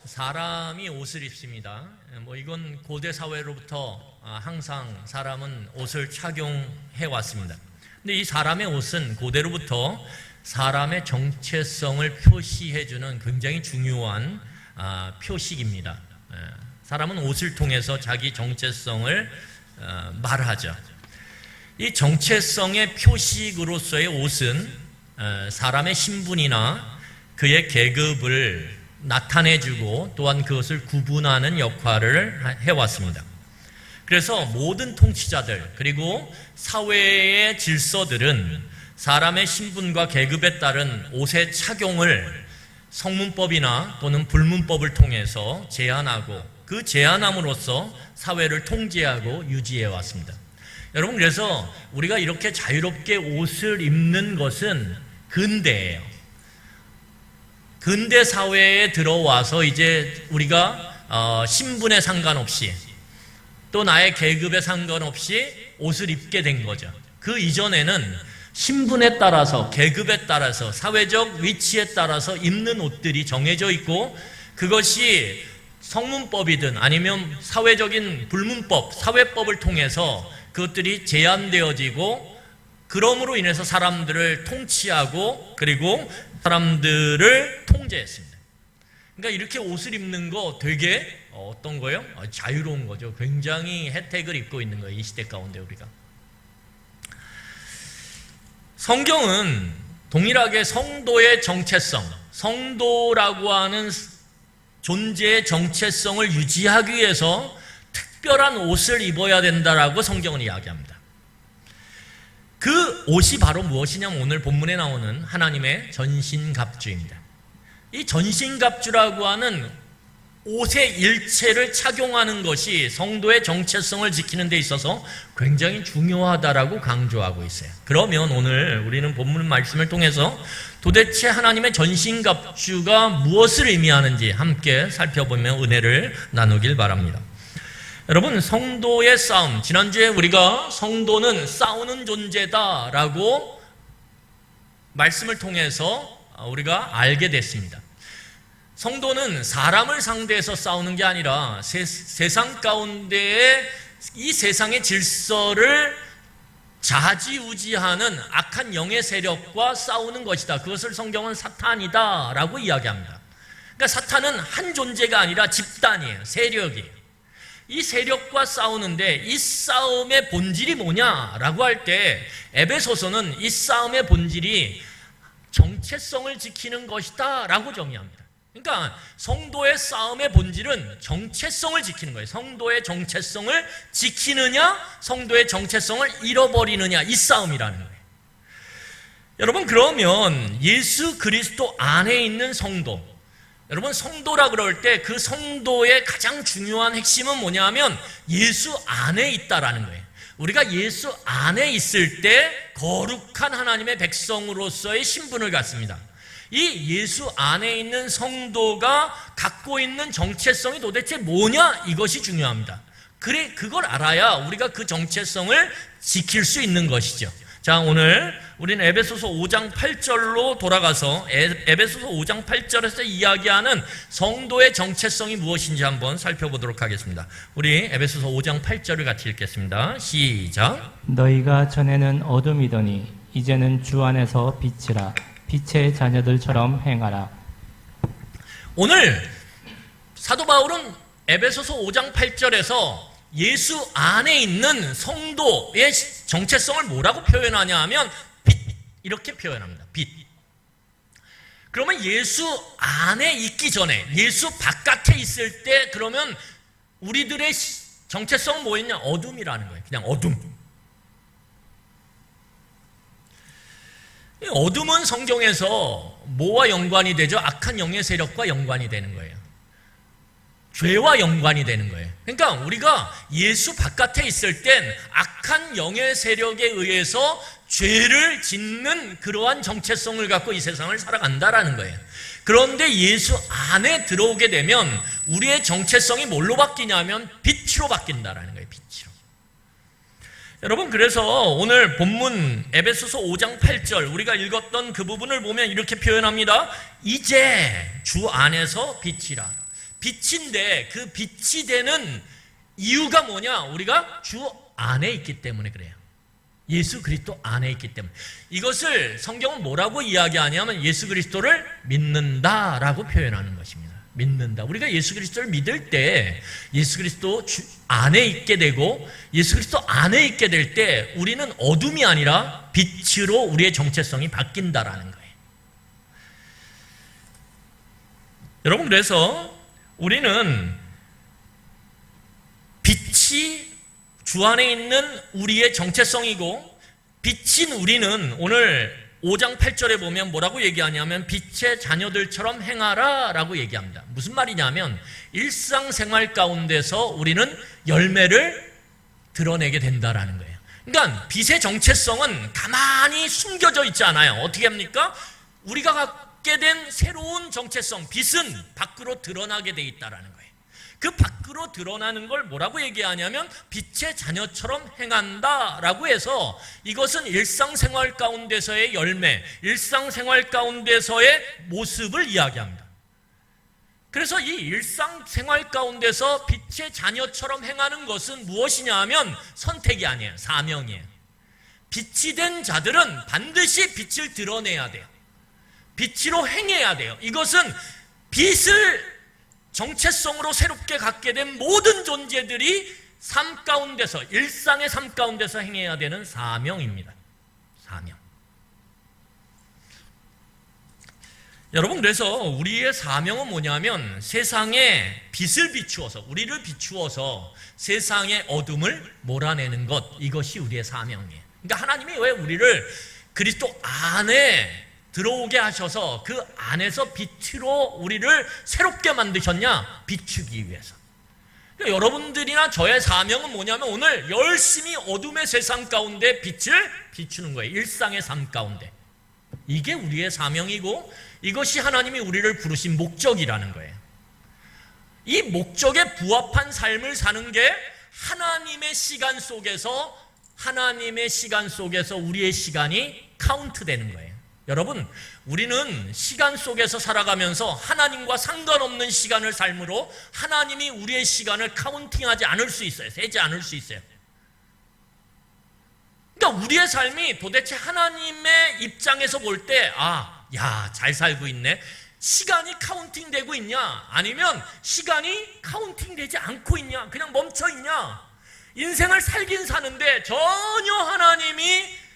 사람이 옷을 입습니다. 이건 고대 사회로부터 항상 사람은 옷을 착용해 왔습니다. 근데 이 사람의 옷은 고대로부터 사람의 정체성을 표시해주는 굉장히 중요한 표식입니다. 사람은 옷을 통해서 자기 정체성을 말하죠. 이 정체성의 표식으로서의 옷은 사람의 신분이나 그의 계급을 나타내주고 또한 그것을 구분하는 역할을 해왔습니다. 그래서 모든 통치자들 그리고 사회의 질서들은 사람의 신분과 계급에 따른 옷의 착용을 성문법이나 또는 불문법을 통해서 제한하고 그 제한함으로써 사회를 통제하고 유지해 왔습니다. 여러분, 그래서 우리가 이렇게 자유롭게 옷을 입는 것은 근대예요. 근대 사회에 들어와서 이제 우리가 신분에 상관없이 또 나의 계급에 상관없이 옷을 입게 된 거죠. 그 이전에는 신분에 따라서 계급에 따라서 사회적 위치에 따라서 입는 옷들이 정해져 있고 그것이 성문법이든 아니면 사회적인 불문법, 사회법을 통해서 그것들이 제한되어지고 그럼으로 인해서 사람들을 통치하고 그리고 사람들을 통제했습니다. 그러니까 이렇게 옷을 입는 거 되게 어떤 거예요? 자유로운 거죠. 굉장히 혜택을 입고 있는 거예요. 이 시대 가운데 우리가. 성경은 동일하게 성도의 정체성, 성도라고 하는 존재의 정체성을 유지하기 위해서 특별한 옷을 입어야 된다라고 성경은 이야기합니다. 그 옷이 바로 무엇이냐면 오늘 본문에 나오는 하나님의 전신갑주입니다. 이 전신갑주라고 하는 옷의 일체를 착용하는 것이 성도의 정체성을 지키는 데 있어서 굉장히 중요하다라고 강조하고 있어요. 그러면 오늘 우리는 본문 말씀을 통해서 도대체 하나님의 전신갑주가 무엇을 의미하는지 함께 살펴보며 은혜를 나누길 바랍니다. 여러분, 성도의 싸움, 지난주에 우리가 성도는 싸우는 존재다라고 말씀을 통해서 우리가 알게 됐습니다. 성도는 사람을 상대해서 싸우는 게 아니라 세상 가운데에 이 세상의 질서를 좌지우지하는 악한 영의 세력과 싸우는 것이다. 그것을 성경은 사탄이다 라고 이야기합니다. 그러니까 사탄은 한 존재가 아니라 집단이에요. 세력이에요. 이 세력과 싸우는데 이 싸움의 본질이 뭐냐라고 할 때 에베소서는 이 싸움의 본질이 정체성을 지키는 것이다 라고 정의합니다. 그러니까 성도의 싸움의 본질은 정체성을 지키는 거예요. 성도의 정체성을 지키느냐, 성도의 정체성을 잃어버리느냐, 이 싸움이라는 거예요. 여러분, 그러면 예수 그리스도 안에 있는 성도, 여러분, 성도라 그럴 때 그 성도의 가장 중요한 핵심은 뭐냐면 예수 안에 있다라는 거예요. 우리가 예수 안에 있을 때 거룩한 하나님의 백성으로서의 신분을 갖습니다. 이 예수 안에 있는 성도가 갖고 있는 정체성이 도대체 뭐냐? 이것이 중요합니다. 그래, 그걸 알아야 우리가 그 정체성을 지킬 수 있는 것이죠. 자, 오늘 우리는 에베소서 5장 8절로 돌아가서 에베소서 5장 8절에서 이야기하는 성도의 정체성이 무엇인지 한번 살펴보도록 하겠습니다. 우리 에베소서 5장 8절을 같이 읽겠습니다. 시작. 너희가 전에는 어둠이더니 이제는 주 안에서 빛이라. 빛의 자녀들처럼 행하라. 오늘 사도 바울은 에베소서 5장 8절에서 예수 안에 있는 성도의 정체성을 뭐라고 표현하냐 하면 빛, 이렇게 표현합니다. 빛. 그러면 예수 안에 있기 전에 예수 바깥에 있을 때 그러면 우리들의 정체성은 뭐였냐? 어둠이라는 거예요. 그냥 어둠. 어둠은 성경에서 뭐와 연관이 되죠? 악한 영의 세력과 연관이 되는 거예요. 죄와 연관이 되는 거예요. 그러니까 우리가 예수 바깥에 있을 땐 악한 영의 세력에 의해서 죄를 짓는 그러한 정체성을 갖고 이 세상을 살아간다라는 거예요. 그런데 예수 안에 들어오게 되면 우리의 정체성이 뭘로 바뀌냐면 빛으로 바뀐다라는 거예요. 빛으로. 여러분, 그래서 오늘 본문 에베소서 5장 8절 우리가 읽었던 그 부분을 보면 이렇게 표현합니다. 이제 주 안에서 빛이라. 빛인데 그 빛이 되는 이유가 뭐냐? 우리가 주 안에 있기 때문에 그래요. 예수 그리스도 안에 있기 때문에. 이것을 성경은 뭐라고 이야기하냐면 예수 그리스도를 믿는다라고 표현하는 것입니다. 믿는다. 우리가 예수 그리스도를 믿을 때 예수 그리스도 안에 있게 되고 예수 그리스도 안에 있게 될 때 우리는 어둠이 아니라 빛으로 우리의 정체성이 바뀐다라는 거예요. 여러분, 그래서 우리는 빛이 주 안에 있는 우리의 정체성이고, 빛인 우리는 오늘 5장 8절에 보면 뭐라고 얘기하냐면 빛의 자녀들처럼 행하라 라고 얘기합니다. 무슨 말이냐면 일상생활 가운데서 우리는 열매를 드러내게 된다라는 거예요. 그러니까 빛의 정체성은 가만히 숨겨져 있지 않아요. 어떻게 합니까? 우리가 갖게 된 새로운 정체성, 빛은 밖으로 드러나게 돼 있다라는 거예요. 그 밖으로 드러나는 걸 뭐라고 얘기하냐면 빛의 자녀처럼 행한다라고 해서 이것은 일상생활 가운데서의 열매, 일상생활 가운데서의 모습을 이야기합니다. 그래서 이 일상생활 가운데서 빛의 자녀처럼 행하는 것은 무엇이냐 하면 선택이 아니에요. 사명이에요. 빛이 된 자들은 반드시 빛을 드러내야 돼요. 빛으로 행해야 돼요. 이것은 빛을 정체성으로 새롭게 갖게 된 모든 존재들이 삶 가운데서, 일상의 삶 가운데서 행해야 되는 사명입니다. 사명. 여러분, 그래서 우리의 사명은 뭐냐면 세상에 빛을 비추어서, 우리를 비추어서 세상의 어둠을 몰아내는 것, 이것이 우리의 사명이에요. 그러니까 하나님이 왜 우리를 그리스도 안에 들어오게 하셔서 그 안에서 빛으로 우리를 새롭게 만드셨냐? 비추기 위해서. 그러니까 여러분들이나 저의 사명은 뭐냐면 오늘 열심히 어둠의 세상 가운데 빛을 비추는 거예요. 일상의 삶 가운데. 이게 우리의 사명이고 이것이 하나님이 우리를 부르신 목적이라는 거예요. 이 목적에 부합한 삶을 사는 게 하나님의 시간 속에서 우리의 시간이 카운트되는 거예요. 여러분, 우리는 시간 속에서 살아가면서 하나님과 상관없는 시간을 삶으로 하나님이 우리의 시간을 카운팅하지 않을 수 있어요. 세지 않을 수 있어요. 그러니까 우리의 삶이 도대체 하나님의 입장에서 볼 때 잘 살고 있네. 시간이 카운팅되고 있냐? 아니면 시간이 카운팅되지 않고 있냐? 그냥 멈춰 있냐? 인생을 살긴 사는데 전혀 하나님이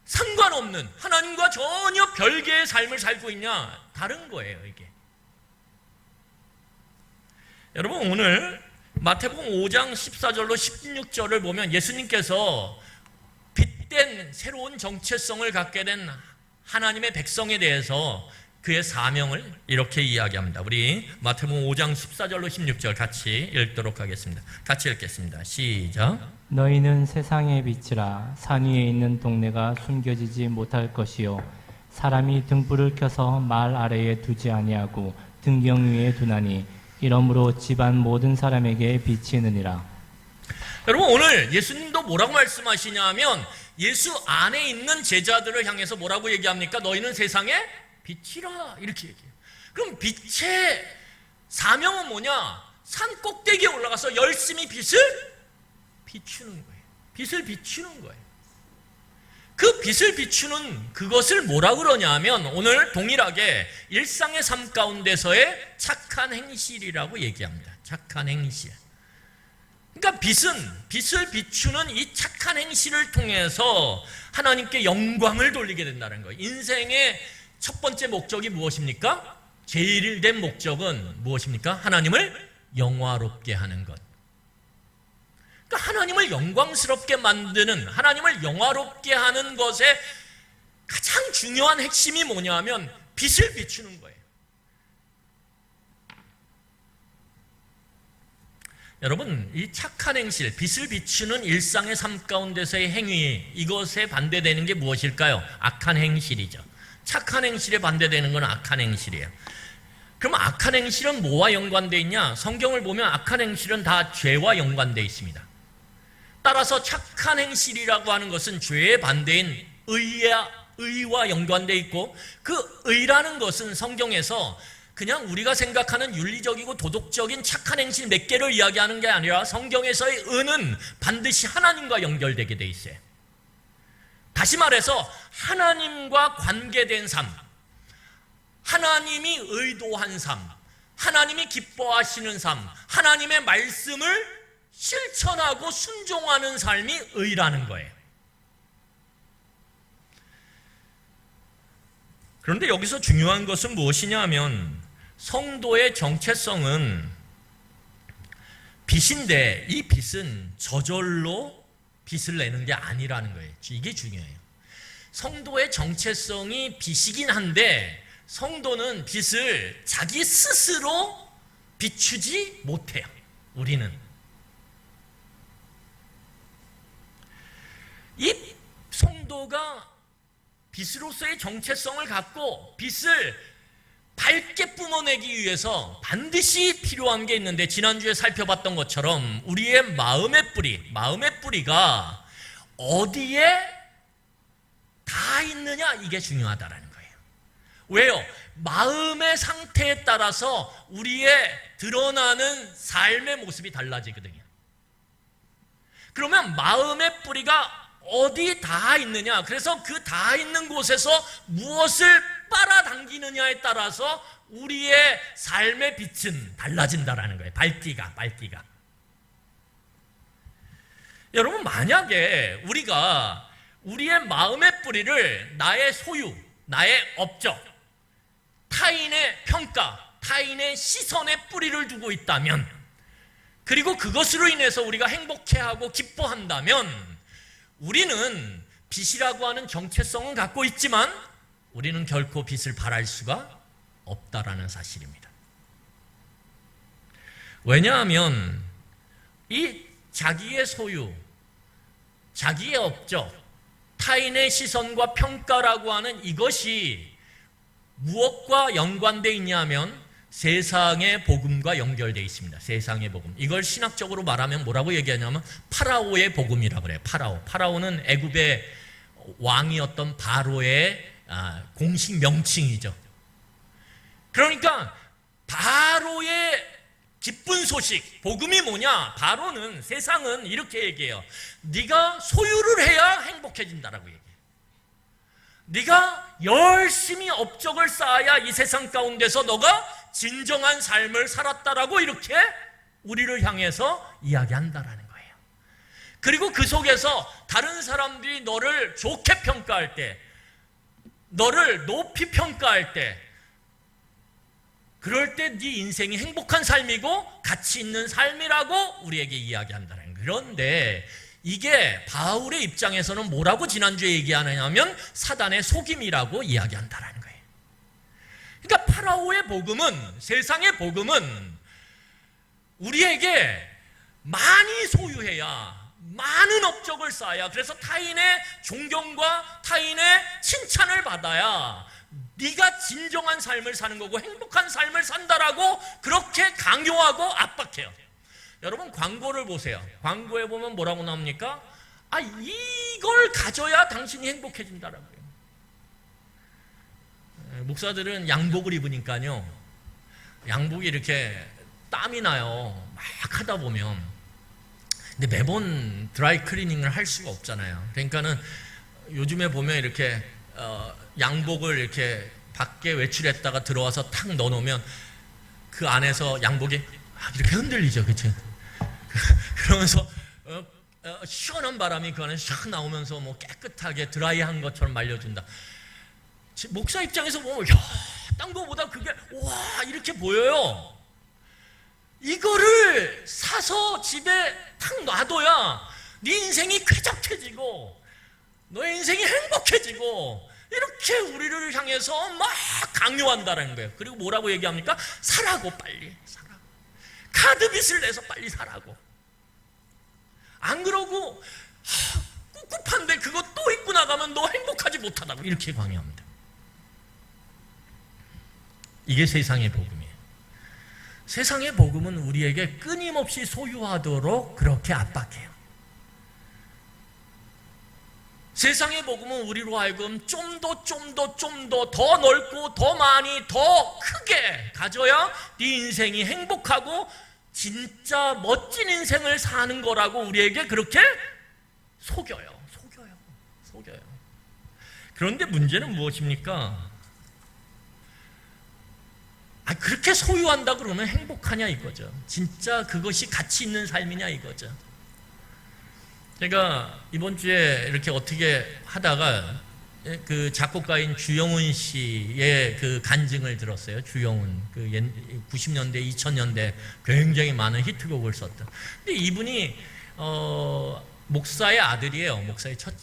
상관없는, 하나님과 전혀 별개의 삶을 살고 있냐? 다른 거예요, 이게. 여러분, 오늘 마태복음 5장 14절로 16절을 보면 예수님께서 빛된 새로운 정체성을 갖게 된 하나님의 백성에 대해서 그의 사명을 이렇게 이야기합니다. 우리 마태복음 5장 14절로 16절 같이 읽도록 하겠습니다. 같이 읽겠습니다. 시작. 너희는 세상의 빛이라. 산 위에 있는 동네가 숨겨지지 못할 것이요 사람이 등불을 켜서 말 아래에 두지 아니하고 등경 위에 두나니 이러므로 집안 모든 사람에게 비치느니라. 여러분, 오늘 예수님도 뭐라고 말씀하시냐면 예수 안에 있는 제자들을 향해서 뭐라고 얘기합니까? 너희는 세상의 빛이라, 이렇게 얘기해요. 그럼 빛의 사명은 뭐냐? 산 꼭대기에 올라가서 열심히 빛을 비추는 거예요. 빛을 비추는 거예요. 그 빛을 비추는 그것을 뭐라 그러냐면 오늘 동일하게 일상의 삶 가운데서의 착한 행실이라고 얘기합니다. 착한 행실. 그러니까 빛을 비추는 이 착한 행실을 통해서 하나님께 영광을 돌리게 된다는 거예요. 인생의 첫 번째 목적이 무엇입니까? 제일 된 목적은 무엇입니까? 하나님을 영화롭게 하는 것. 그러니까 하나님을 영광스럽게 만드는, 하나님을 영화롭게 하는 것의 가장 중요한 핵심이 뭐냐면 빛을 비추는 거예요. 여러분, 이 착한 행실, 빛을 비추는 일상의 삶 가운데서의 행위, 이것에 반대되는 게 무엇일까요? 악한 행실이죠. 착한 행실에 반대되는 건 악한 행실이에요. 그럼 악한 행실은 뭐와 연관되어 있냐? 성경을 보면 악한 행실은 다 죄와 연관되어 있습니다. 따라서 착한 행실이라고 하는 것은 죄의 반대인 의와 연관되어 있고 그 의라는 것은 성경에서 그냥 우리가 생각하는 윤리적이고 도덕적인 착한 행실 몇 개를 이야기하는 게 아니라 성경에서의 은은 반드시 하나님과 연결되게 돼 있어요. 다시 말해서 하나님과 관계된 삶, 하나님이 의도한 삶, 하나님이 기뻐하시는 삶, 하나님의 말씀을 실천하고 순종하는 삶이 의라는 거예요. 그런데 여기서 중요한 것은 무엇이냐 하면 성도의 정체성은 빚인데 이 빚은 저절로 빚을 내는 게 아니라는 거예요. 이게 중요해요. 성도의 정체성이 빚이긴 한데 성도는 빚을 자기 스스로 비추지 못해요. 우리는. 이 성도가 빚으로서의 정체성을 갖고 빚을 밝게 뿜어내기 위해서 반드시 필요한 게 있는데 지난주에 살펴봤던 것처럼 우리의 마음의 뿌리가 어디에 다 있느냐 이게 중요하다라는 거예요. 왜요? 마음의 상태에 따라서 우리의 드러나는 삶의 모습이 달라지거든요. 그러면 마음의 뿌리가 어디 다 있느냐? 그래서 그 다 있는 곳에서 무엇을 빨아당기느냐에 따라서 우리의 삶의 빛은 달라진다라는 거예요. 밝기가. 여러분, 만약에 우리가 우리의 마음의 뿌리를 나의 소유, 나의 업적, 타인의 평가, 타인의 시선에 뿌리를 두고 있다면, 그리고 그것으로 인해서 우리가 행복해하고 기뻐한다면 우리는 빚이라고 하는 정체성은 갖고 있지만 우리는 결코 빚을 바랄 수가 없다라는 사실입니다. 왜냐하면 이 자기의 소유, 자기의 업적, 타인의 시선과 평가라고 하는 이것이 무엇과 연관되어 있냐 하면 세상의 복음과 연결되어 있습니다. 세상의 복음. 이걸 신학적으로 말하면 뭐라고 얘기하냐면 파라오의 복음이라고 그래요. 파라오는 애굽의 왕이었던 바로의 공식 명칭이죠. 그러니까 바로의 기쁜 소식, 복음이 뭐냐? 바로는, 세상은 이렇게 얘기해요. 네가 소유를 해야 행복해진다라고 얘기해요. 네가 열심히 업적을 쌓아야 이 세상 가운데서 너가 진정한 삶을 살았다라고 이렇게 우리를 향해서 이야기한다라는 거예요. 그리고 그 속에서 다른 사람들이 너를 좋게 평가할 때, 너를 높이 평가할 때, 그럴 때 네 인생이 행복한 삶이고 가치 있는 삶이라고 우리에게 이야기한다는 거예요. 그런데 이게 바울의 입장에서는 뭐라고 지난주에 얘기하느냐면 사단의 속임이라고 이야기한다는 거예요. 그러니까 파라오의 복음은, 세상의 복음은 우리에게 많이 소유해야, 많은 업적을 쌓아야, 그래서 타인의 존경과 타인의 칭찬을 받아야 네가 진정한 삶을 사는 거고 행복한 삶을 산다라고 그렇게 강요하고 압박해요. 여러분, 광고를 보세요. 광고에 보면 뭐라고 나옵니까? 이걸 가져야 당신이 행복해진다라고요. 목사들은 양복을 입으니까요, 양복이 이렇게 땀이 나요. 막 하다 보면. 근데 매번 드라이 클리닝을 할 수가 없잖아요. 그러니까는 요즘에 보면 이렇게 양복을 이렇게 밖에 외출했다가 들어와서 탁 넣어놓으면 그 안에서 양복이 이렇게 흔들리죠, 그렇죠? 그러면서 시원한 바람이 그 안에 샥 나오면서 뭐 깨끗하게 드라이한 것처럼 말려준다. 목사 입장에서 보면 딴 거보다 그게 와 이렇게 보여요. 이거를 사서 집에 탁 놔둬야 네 인생이 쾌적해지고 너의 인생이 행복해지고 이렇게 우리를 향해서 막 강요한다는 거예요. 그리고 뭐라고 얘기합니까? 사라고, 빨리 사라고. 카드빚을 내서 빨리 사라고. 안 그러고 꿉꿉한데 그거 또 입고 나가면 너 행복하지 못하다고 이렇게 강요합니다. 이게 세상의 복음이에요. 세상의 복음은 우리에게 끊임없이 소유하도록 그렇게 압박해요. 세상의 복음은 우리로 하여금 좀 더 넓고 더 많이 더 크게 가져야 네 인생이 행복하고 진짜 멋진 인생을 사는 거라고 우리에게 그렇게 속여요. 그런데 문제는 무엇입니까? 그렇게 소유한다 그러면 행복하냐 이거죠. 진짜 그것이 가치 있는 삶이냐 이거죠. 제가 이번 주에 이렇게 어떻게 하다가 그 작곡가인 주영훈 씨의 그 간증을 들었어요. 주영훈, 그 90년대, 2000년대 굉장히 많은 히트곡을 썼던. 근데 이분이 목사의 아들이에요.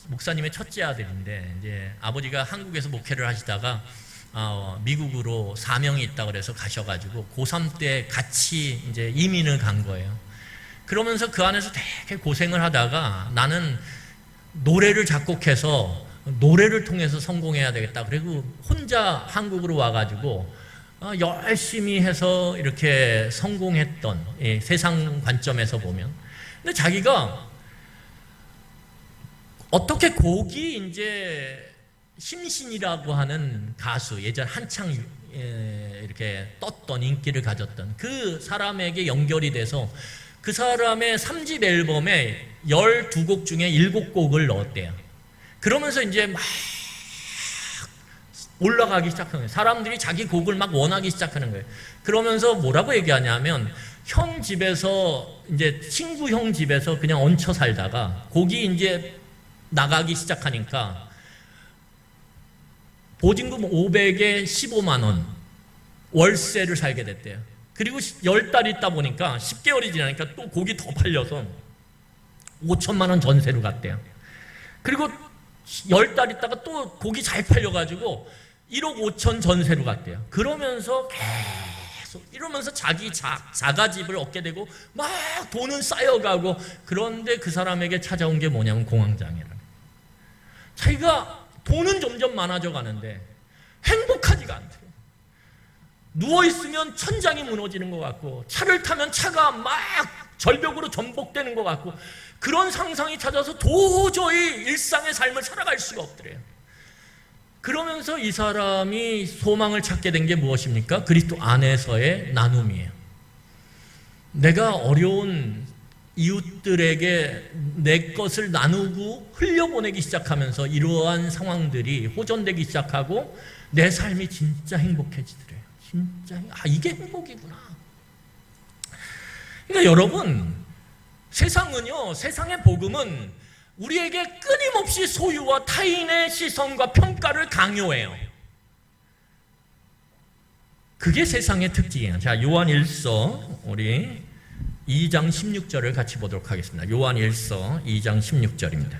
목사님의 첫째 아들인데 이제 아버지가 한국에서 목회를 하시다가 미국으로 사명이 있다 그래서 가셔가지고 고3 때 같이 이제 이민을 간 거예요. 그러면서 그 안에서 되게 고생을 하다가 나는 노래를 작곡해서 노래를 통해서 성공해야 되겠다. 그리고 혼자 한국으로 와가지고 열심히 해서 이렇게 성공했던, 세상 관점에서 보면. 근데 자기가 어떻게 곡이 이제 심신이라고 하는 가수, 예전 한창 이렇게 떴던 인기를 가졌던 그 사람에게 연결이 돼서 그 사람의 3집 앨범에 12곡 중에 7곡을 넣었대요. 그러면서 이제 막 올라가기 시작하는 거예요. 사람들이 자기 곡을 막 원하기 시작하는 거예요. 그러면서 뭐라고 얘기하냐면 형 집에서 이제 친구 형 집에서 그냥 얹혀 살다가 곡이 이제 나가기 시작하니까 보증금 500에 15만 원 월세를 살게 됐대요. 그리고 10달 있다 보니까 10개월이 지나니까 또 곡이 더 팔려서 5천만 원 전세로 갔대요. 그리고 10달 있다가 또 곡이 잘 팔려가지고 1억 5천 전세로 갔대요. 그러면서 계속 이러면서 자기 자가집을 얻게 되고 막 돈은 쌓여가고, 그런데 그 사람에게 찾아온 게 뭐냐면 공황장애라는 거예요. 자기가 돈은 점점 많아져 가는데 행복하지가 않대요. 누워있으면 천장이 무너지는 것 같고 차를 타면 차가 막 절벽으로 전복되는 것 같고 그런 상상이 찾아서 도저히 일상의 삶을 살아갈 수가 없더래요. 그러면서 이 사람이 소망을 찾게 된 게 무엇입니까? 그리스도 안에서의 나눔이에요. 내가 어려운 이웃들에게 내 것을 나누고 흘려보내기 시작하면서 이러한 상황들이 호전되기 시작하고 내 삶이 진짜 행복해지더래요. 진짜 이게 행복이구나. 그러니까 여러분, 세상은요, 세상의 복음은 우리에게 끊임없이 소유와 타인의 시선과 평가를 강요해요. 그게 세상의 특징이에요. 자, 요한 1서 우리 2장 16절을 같이 보도록 하겠습니다. 요한 1서 2장 16절입니다.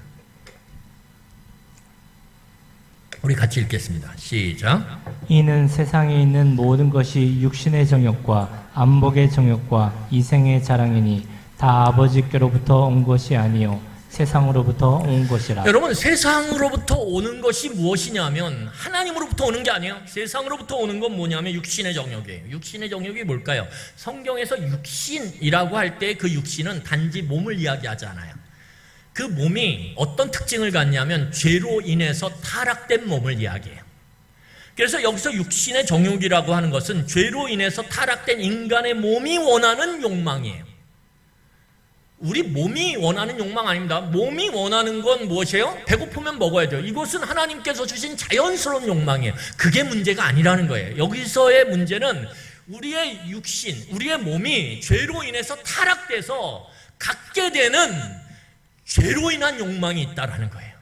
우리 같이 읽겠습니다. 시작. 이는 세상에 있는 모든 것이 육신의 정욕과 안목의 정욕과 이생의 자랑이니 다 아버지께로부터 온 것이 아니요 세상으로부터 온 것이라. 여러분, 세상으로부터 오는 것이 무엇이냐면 하나님으로부터 오는 게 아니에요. 세상으로부터 오는 건 뭐냐면 육신의 정욕이에요. 육신의 정욕이 뭘까요? 성경에서 육신이라고 할 때 그 육신은 단지 몸을 이야기하지 않아요. 그 몸이 어떤 특징을 갖냐면 죄로 인해서 타락된 몸을 이야기해요. 그래서 여기서 육신의 정욕이라고 하는 것은 죄로 인해서 타락된 인간의 몸이 원하는 욕망이에요. 우리 몸이 원하는 욕망 아닙니다. 몸이 원하는 건 무엇이에요? 배고프면 먹어야죠. 이것은 하나님께서 주신 자연스러운 욕망이에요. 그게 문제가 아니라는 거예요. 여기서의 문제는 우리의 육신, 우리의 몸이 죄로 인해서 타락돼서 갖게 되는 죄로 인한 욕망이 있다라는 거예요.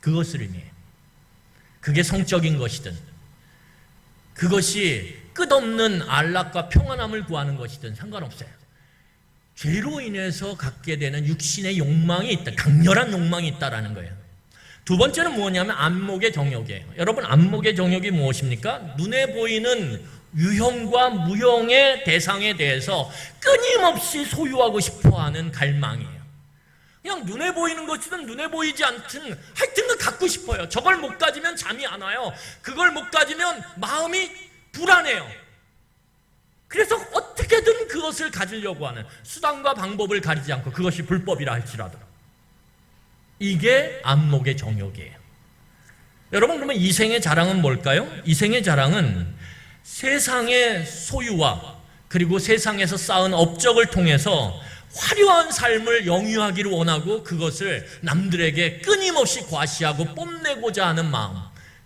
그것을 의미해요. 그게 성적인 것이든 그것이 끝없는 안락과 평안함을 구하는 것이든 상관없어요. 죄로 인해서 갖게 되는 육신의 욕망이 있다. 강렬한 욕망이 있다라는 거예요. 두 번째는 뭐냐면 안목의 정욕이에요. 여러분, 안목의 정욕이 무엇입니까? 눈에 보이는 유형과 무형의 대상에 대해서 끊임없이 소유하고 싶어하는 갈망이에요. 그냥 눈에 보이는 것이든 눈에 보이지 않든 하여튼 그 갖고 싶어요. 저걸 못 가지면 잠이 안 와요. 그걸 못 가지면 마음이 불안해요. 그래서 어떻게든 그것을 가지려고 하는 수단과 방법을 가리지 않고, 그것이 불법이라 할지라도 이게 안목의 정욕이에요. 여러분, 그러면 이생의 자랑은 뭘까요? 이생의 자랑은 세상의 소유와 그리고 세상에서 쌓은 업적을 통해서 화려한 삶을 영위하기를 원하고 그것을 남들에게 끊임없이 과시하고 뽐내고자 하는 마음,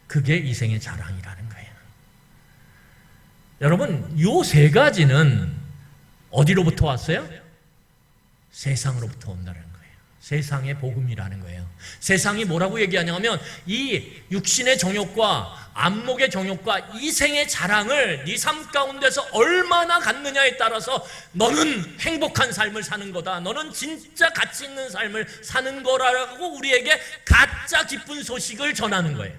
그게 이생의 자랑이라는 거예요. 여러분, 요 세 가지는 어디로부터 왔어요? 세상으로부터 온다는 거예요. 세상의 복음이라는 거예요. 세상이 뭐라고 얘기하냐면 이 육신의 정욕과 안목의 정욕과 이생의 자랑을 네 삶 가운데서 얼마나 갖느냐에 따라서 너는 행복한 삶을 사는 거다, 너는 진짜 가치 있는 삶을 사는 거라고 우리에게 가짜 기쁜 소식을 전하는 거예요.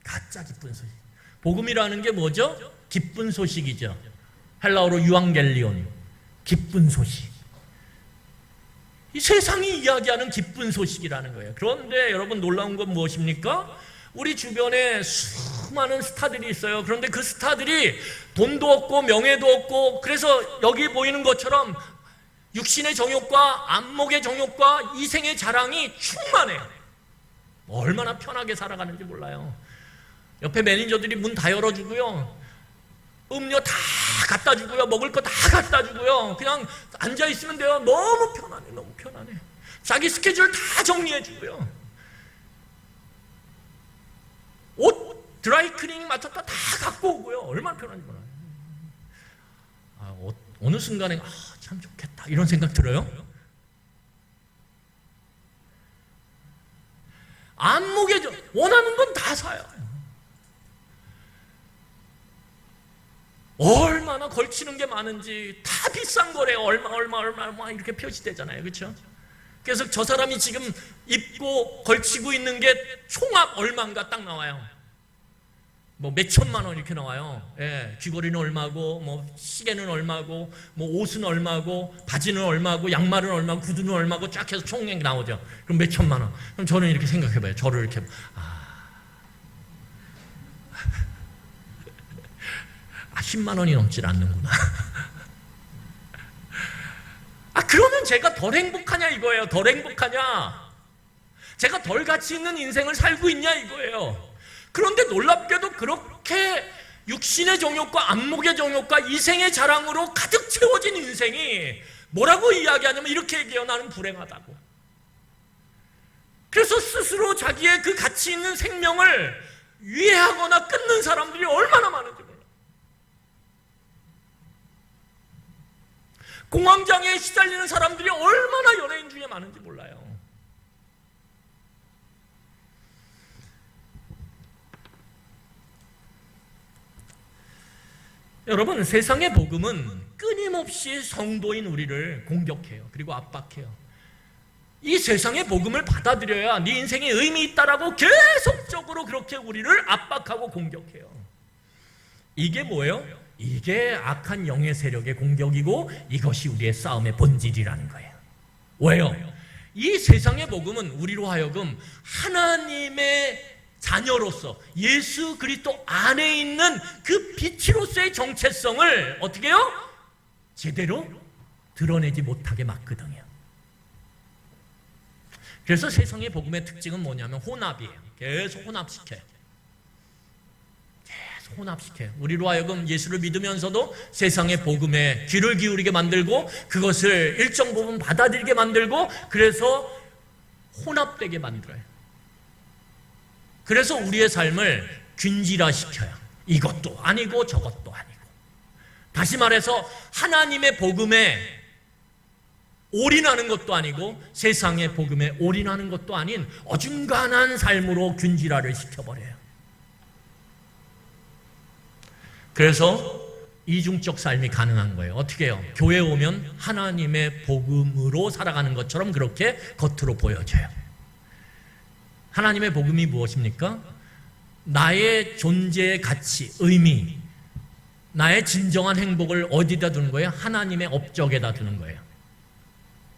가짜 기쁜 소식. 복음이라는 게 뭐죠? 기쁜 소식이죠. 헬라어로 유앙겔리온, 기쁜 소식. 이 세상이 이야기하는 기쁜 소식이라는 거예요. 그런데 여러분, 놀라운 건 무엇입니까? 우리 주변에 수많은 스타들이 있어요. 그런데 그 스타들이 돈도 없고 명예도 없고, 그래서 여기 보이는 것처럼 육신의 정욕과 안목의 정욕과 이생의 자랑이 충만해요. 얼마나 편하게 살아가는지 몰라요. 옆에 매니저들이 문 다 열어주고요, 음료 다 갖다 주고요, 먹을 거 다 갖다 주고요, 그냥 앉아 있으면 돼요. 너무 편안해, 너무 편안해. 자기 스케줄 다 정리해 주고요, 옷 드라이클리닝 맡았다 다 갖고 오고요. 얼마나 편한지 몰라요. 어느 순간에 참 좋겠다 이런 생각 들어요. 안목에 원하는 건 다 사요. 얼마나 걸치는 게 많은지 다 비싼 거래요. 얼마 이렇게 표시되잖아요. 그렇죠? 그래서 저 사람이 지금 입고 걸치고 있는 게 총합 얼마인가 딱 나와요. 뭐 몇천만 원 이렇게 나와요. 예, 귀걸이는 얼마고, 뭐 시계는 얼마고, 뭐 옷은 얼마고, 바지는 얼마고, 양말은 얼마고, 구두는 얼마고 쫙 해서 총액 나오죠. 그럼 몇천만 원. 그럼 저는 이렇게 생각해봐요. 저를 이렇게 10만 원이 넘질 않는구나. 그러면 제가 덜 행복하냐 이거예요. 덜 행복하냐, 제가 덜 가치 있는 인생을 살고 있냐 이거예요. 그런데 놀랍게도 그렇게 육신의 정욕과 안목의 정욕과 이생의 자랑으로 가득 채워진 인생이 뭐라고 이야기하냐면 이렇게 얘기해요. 나는 불행하다고. 그래서 스스로 자기의 그 가치 있는 생명을 위해하거나 끊는 사람들이 얼마나 많은지 몰라요. 공황장애에 시달리는 사람들이 얼마나 연예인 중에 많은지 몰라요. 여러분, 세상의 복음은 끊임없이 성도인 우리를 공격해요. 그리고 압박해요. 이 세상의 복음을 받아들여야 네 인생에 의미 있다라고 계속적으로 그렇게 우리를 압박하고 공격해요. 이게 뭐예요? 이게 악한 영의 세력의 공격이고 이것이 우리의 싸움의 본질이라는 거예요. 왜요? 이 세상의 복음은 우리로 하여금 하나님의 자녀로서 예수 그리스도 안에 있는 그 빛으로서의 정체성을 어떻게 해요? 제대로 드러내지 못하게 막거든요. 그래서 세상의 복음의 특징은 뭐냐면 혼합이에요. 계속 혼합시켜요. 계속 혼합시켜요. 우리로 하여금 예수를 믿으면서도 세상의 복음에 귀를 기울이게 만들고 그것을 일정 부분 받아들이게 만들고, 그래서 혼합되게 만들어요. 그래서 우리의 삶을 균질화시켜요. 이것도 아니고 저것도 아니고. 다시 말해서 하나님의 복음에 올인하는 것도 아니고 세상의 복음에 올인하는 것도 아닌 어중간한 삶으로 균질화를 시켜버려요. 그래서 이중적 삶이 가능한 거예요. 어떻게 해요? 교회에 오면 하나님의 복음으로 살아가는 것처럼 그렇게 겉으로 보여져요. 하나님의 복음이 무엇입니까? 나의 존재의 가치, 의미, 나의 진정한 행복을 어디다 두는 거예요? 하나님의 업적에다 두는 거예요.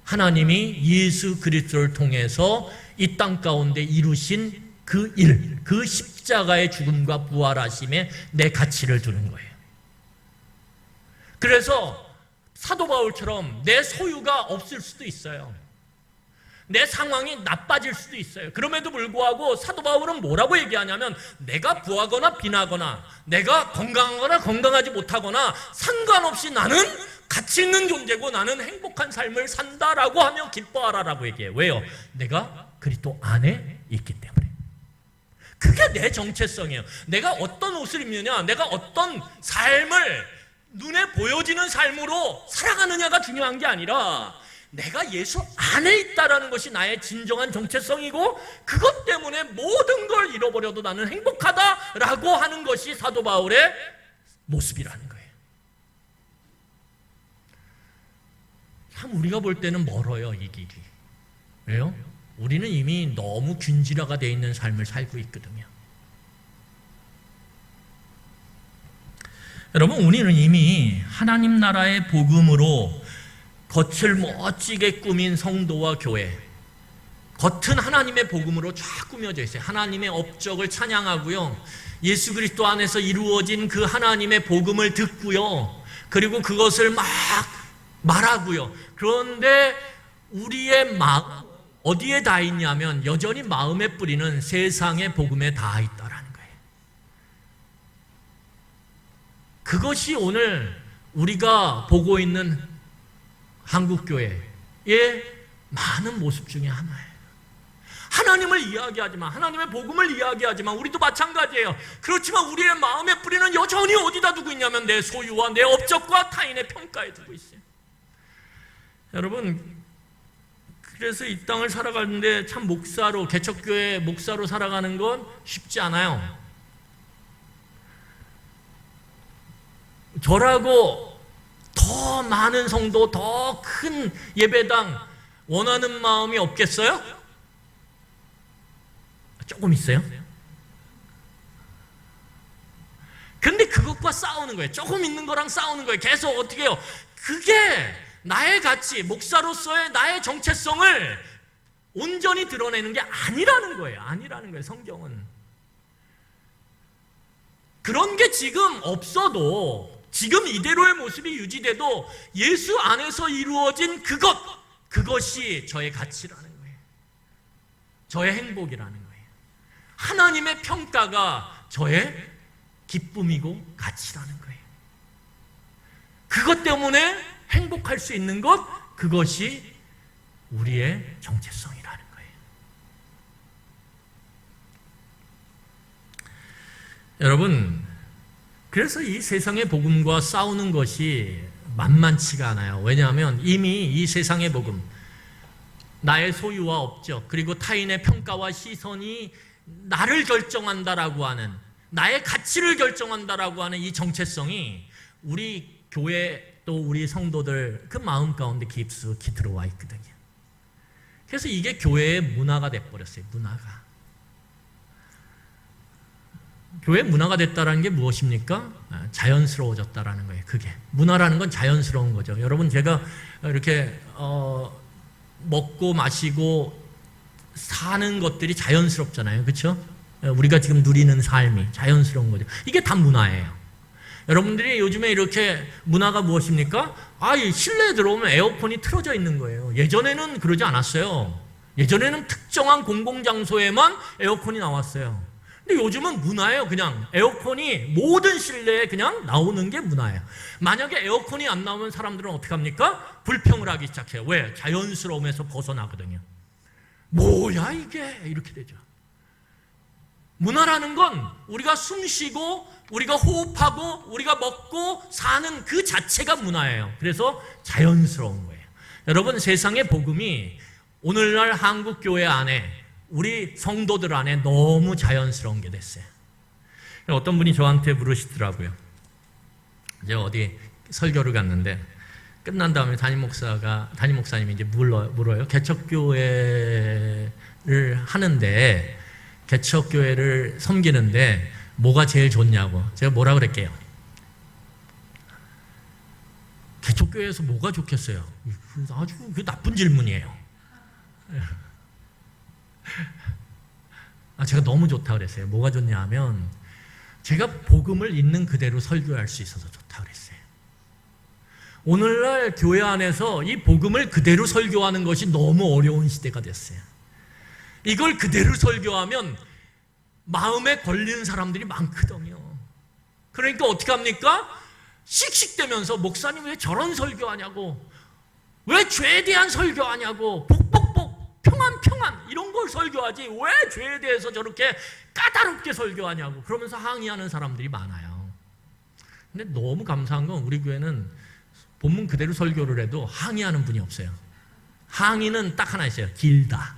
하나님이 예수 그리스도를 통해서 이 땅 가운데 이루신 그 일, 그 십자가의 죽음과 부활하심에 내 가치를 두는 거예요. 그래서 사도 바울처럼 내 소유가 없을 수도 있어요. 내 상황이 나빠질 수도 있어요. 그럼에도 불구하고 사도 바울은 뭐라고 얘기하냐면 내가 부하거나 빈하거나 내가 건강하거나 건강하지 못하거나 상관없이 나는 가치 있는 존재고 나는 행복한 삶을 산다라고 하며 기뻐하라라고 얘기해요. 왜요? 내가 그리스도 안에 있기 때문에. 그게 내 정체성이에요. 내가 어떤 옷을 입느냐, 내가 어떤 삶을 눈에 보여지는 삶으로 살아가느냐가 중요한 게 아니라 내가 예수 안에 있다라는 것이 나의 진정한 정체성이고 그것 때문에 모든 걸 잃어버려도 나는 행복하다라고 하는 것이 사도 바울의 모습이라는 거예요. 참 우리가 볼 때는 멀어요, 이 길이. 왜요? 우리는 이미 너무 균질화가 되어 있는 삶을 살고 있거든요. 여러분, 우리는 이미 하나님 나라의 복음으로 겉을 멋지게 꾸민 성도와 교회, 겉은 하나님의 복음으로 쫙 꾸며져 있어요. 하나님의 업적을 찬양하고요, 예수 그리스도 안에서 이루어진 그 하나님의 복음을 듣고요, 그리고 그것을 막 말하고요. 그런데 우리의 마음 어디에 다 있냐면 여전히 마음의 뿌리는 세상의 복음에 다 있다라는 거예요. 그것이 오늘 우리가 보고 있는 한국교회의 많은 모습 중에 하나예요. 하나님을 이야기하지만, 하나님의 복음을 이야기하지만 우리도 마찬가지예요. 그렇지만 우리의 마음의 뿌리는 여전히 어디다 두고 있냐면 내 소유와 내 업적과 타인의 평가에 두고 있어요. 여러분, 그래서 이 땅을 살아가는데 참 목사로, 개척교회 목사로 살아가는 건 쉽지 않아요. 저라고 더 많은 성도, 더 큰 예배당 원하는 마음이 없겠어요? 조금 있어요? 근데 그것과 싸우는 거예요. 조금 있는 거랑 싸우는 거예요. 계속 어떻게 해요? 그게 나의 가치, 목사로서의 나의 정체성을 온전히 드러내는 게 아니라는 거예요. 아니라는 거예요, 성경은. 그런 게 지금 없어도, 지금 이대로의 모습이 유지돼도 예수 안에서 이루어진 그것이 저의 가치라는 거예요. 저의 행복이라는 거예요. 하나님의 평가가 저의 기쁨이고 가치라는 거예요. 그것 때문에 행복할 수 있는 것, 그것이 우리의 정체성이라는 거예요. 여러분, 그래서 이 세상의 복음과 싸우는 것이 만만치가 않아요. 왜냐하면 이미 이 세상의 복음, 나의 소유와 업적, 그리고 타인의 평가와 시선이 나를 결정한다라고 하는, 나의 가치를 결정한다라고 하는 이 정체성이 우리 교회 또 우리 성도들 그 마음 가운데 깊숙이 들어와 있거든요. 그래서 이게 교회의 문화가 돼버렸어요. 문화가. 교회 문화가 됐다는 게 무엇입니까? 자연스러워졌다라는 거예요. 그게 문화라는 건 자연스러운 거죠. 여러분, 제가 이렇게 먹고 마시고 사는 것들이 자연스럽잖아요. 그렇죠? 우리가 지금 누리는 삶이 자연스러운 거죠. 이게 다 문화예요. 여러분들이 요즘에 이렇게 문화가 무엇입니까? 실내에 들어오면 에어컨이 틀어져 있는 거예요. 예전에는 그러지 않았어요. 예전에는 특정한 공공장소에만 에어컨이 나왔어요. 근데 요즘은 문화예요. 그냥 에어컨이 모든 실내에 그냥 나오는 게 문화예요. 만약에 에어컨이 안 나오면 사람들은 어떻게 합니까? 불평을 하기 시작해요. 왜? 자연스러움에서 벗어나거든요. 뭐야 이게? 이렇게 되죠. 문화라는 건 우리가 숨쉬고 우리가 호흡하고 우리가 먹고 사는 그 자체가 문화예요. 그래서 자연스러운 거예요. 여러분, 세상의 복음이 오늘날 한국교회 안에, 우리 성도들 안에 너무 자연스러운 게 됐어요. 어떤 분이 저한테 물으시더라고요. 이제 어디 설교를 갔는데 끝난 다음에 담임 목사님이 이제 물어요. 개척교회를 하는데, 개척교회를 섬기는데 뭐가 제일 좋냐고. 제가 뭐라 그랬게요? 개척교회에서 뭐가 좋겠어요? 아주 나쁜 질문이에요. 제가 너무 좋다 그랬어요. 뭐가 좋냐 하면 제가 복음을 있는 그대로 설교할 수 있어서 좋다 그랬어요. 오늘날 교회 안에서 이 복음을 그대로 설교하는 것이 너무 어려운 시대가 됐어요. 이걸 그대로 설교하면 마음에 걸리는 사람들이 많거든요. 그러니까 어떻게 합니까? 씩씩대면서 목사님 왜 저런 설교하냐고, 왜 죄에 대한 설교하냐고, 복복복, 평안 평안 이런 걸 설교하지 왜 죄에 대해서 저렇게 까다롭게 설교하냐고 그러면서 항의하는 사람들이 많아요. 근데 너무 감사한 건 우리 교회는 본문 그대로 설교를 해도 항의하는 분이 없어요. 항의는 딱 하나 있어요. 길다.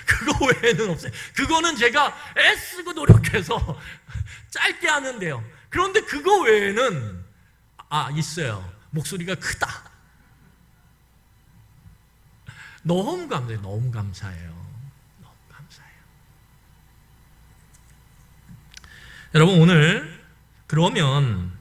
그거 외에는 없어요. 그거는 제가 애쓰고 노력해서 짧게 하는데요. 그런데 그거 외에는 있어요. 목소리가 크다. 너무 감사해요. 너무 감사해요. 너무 감사해요. 여러분, 오늘 그러면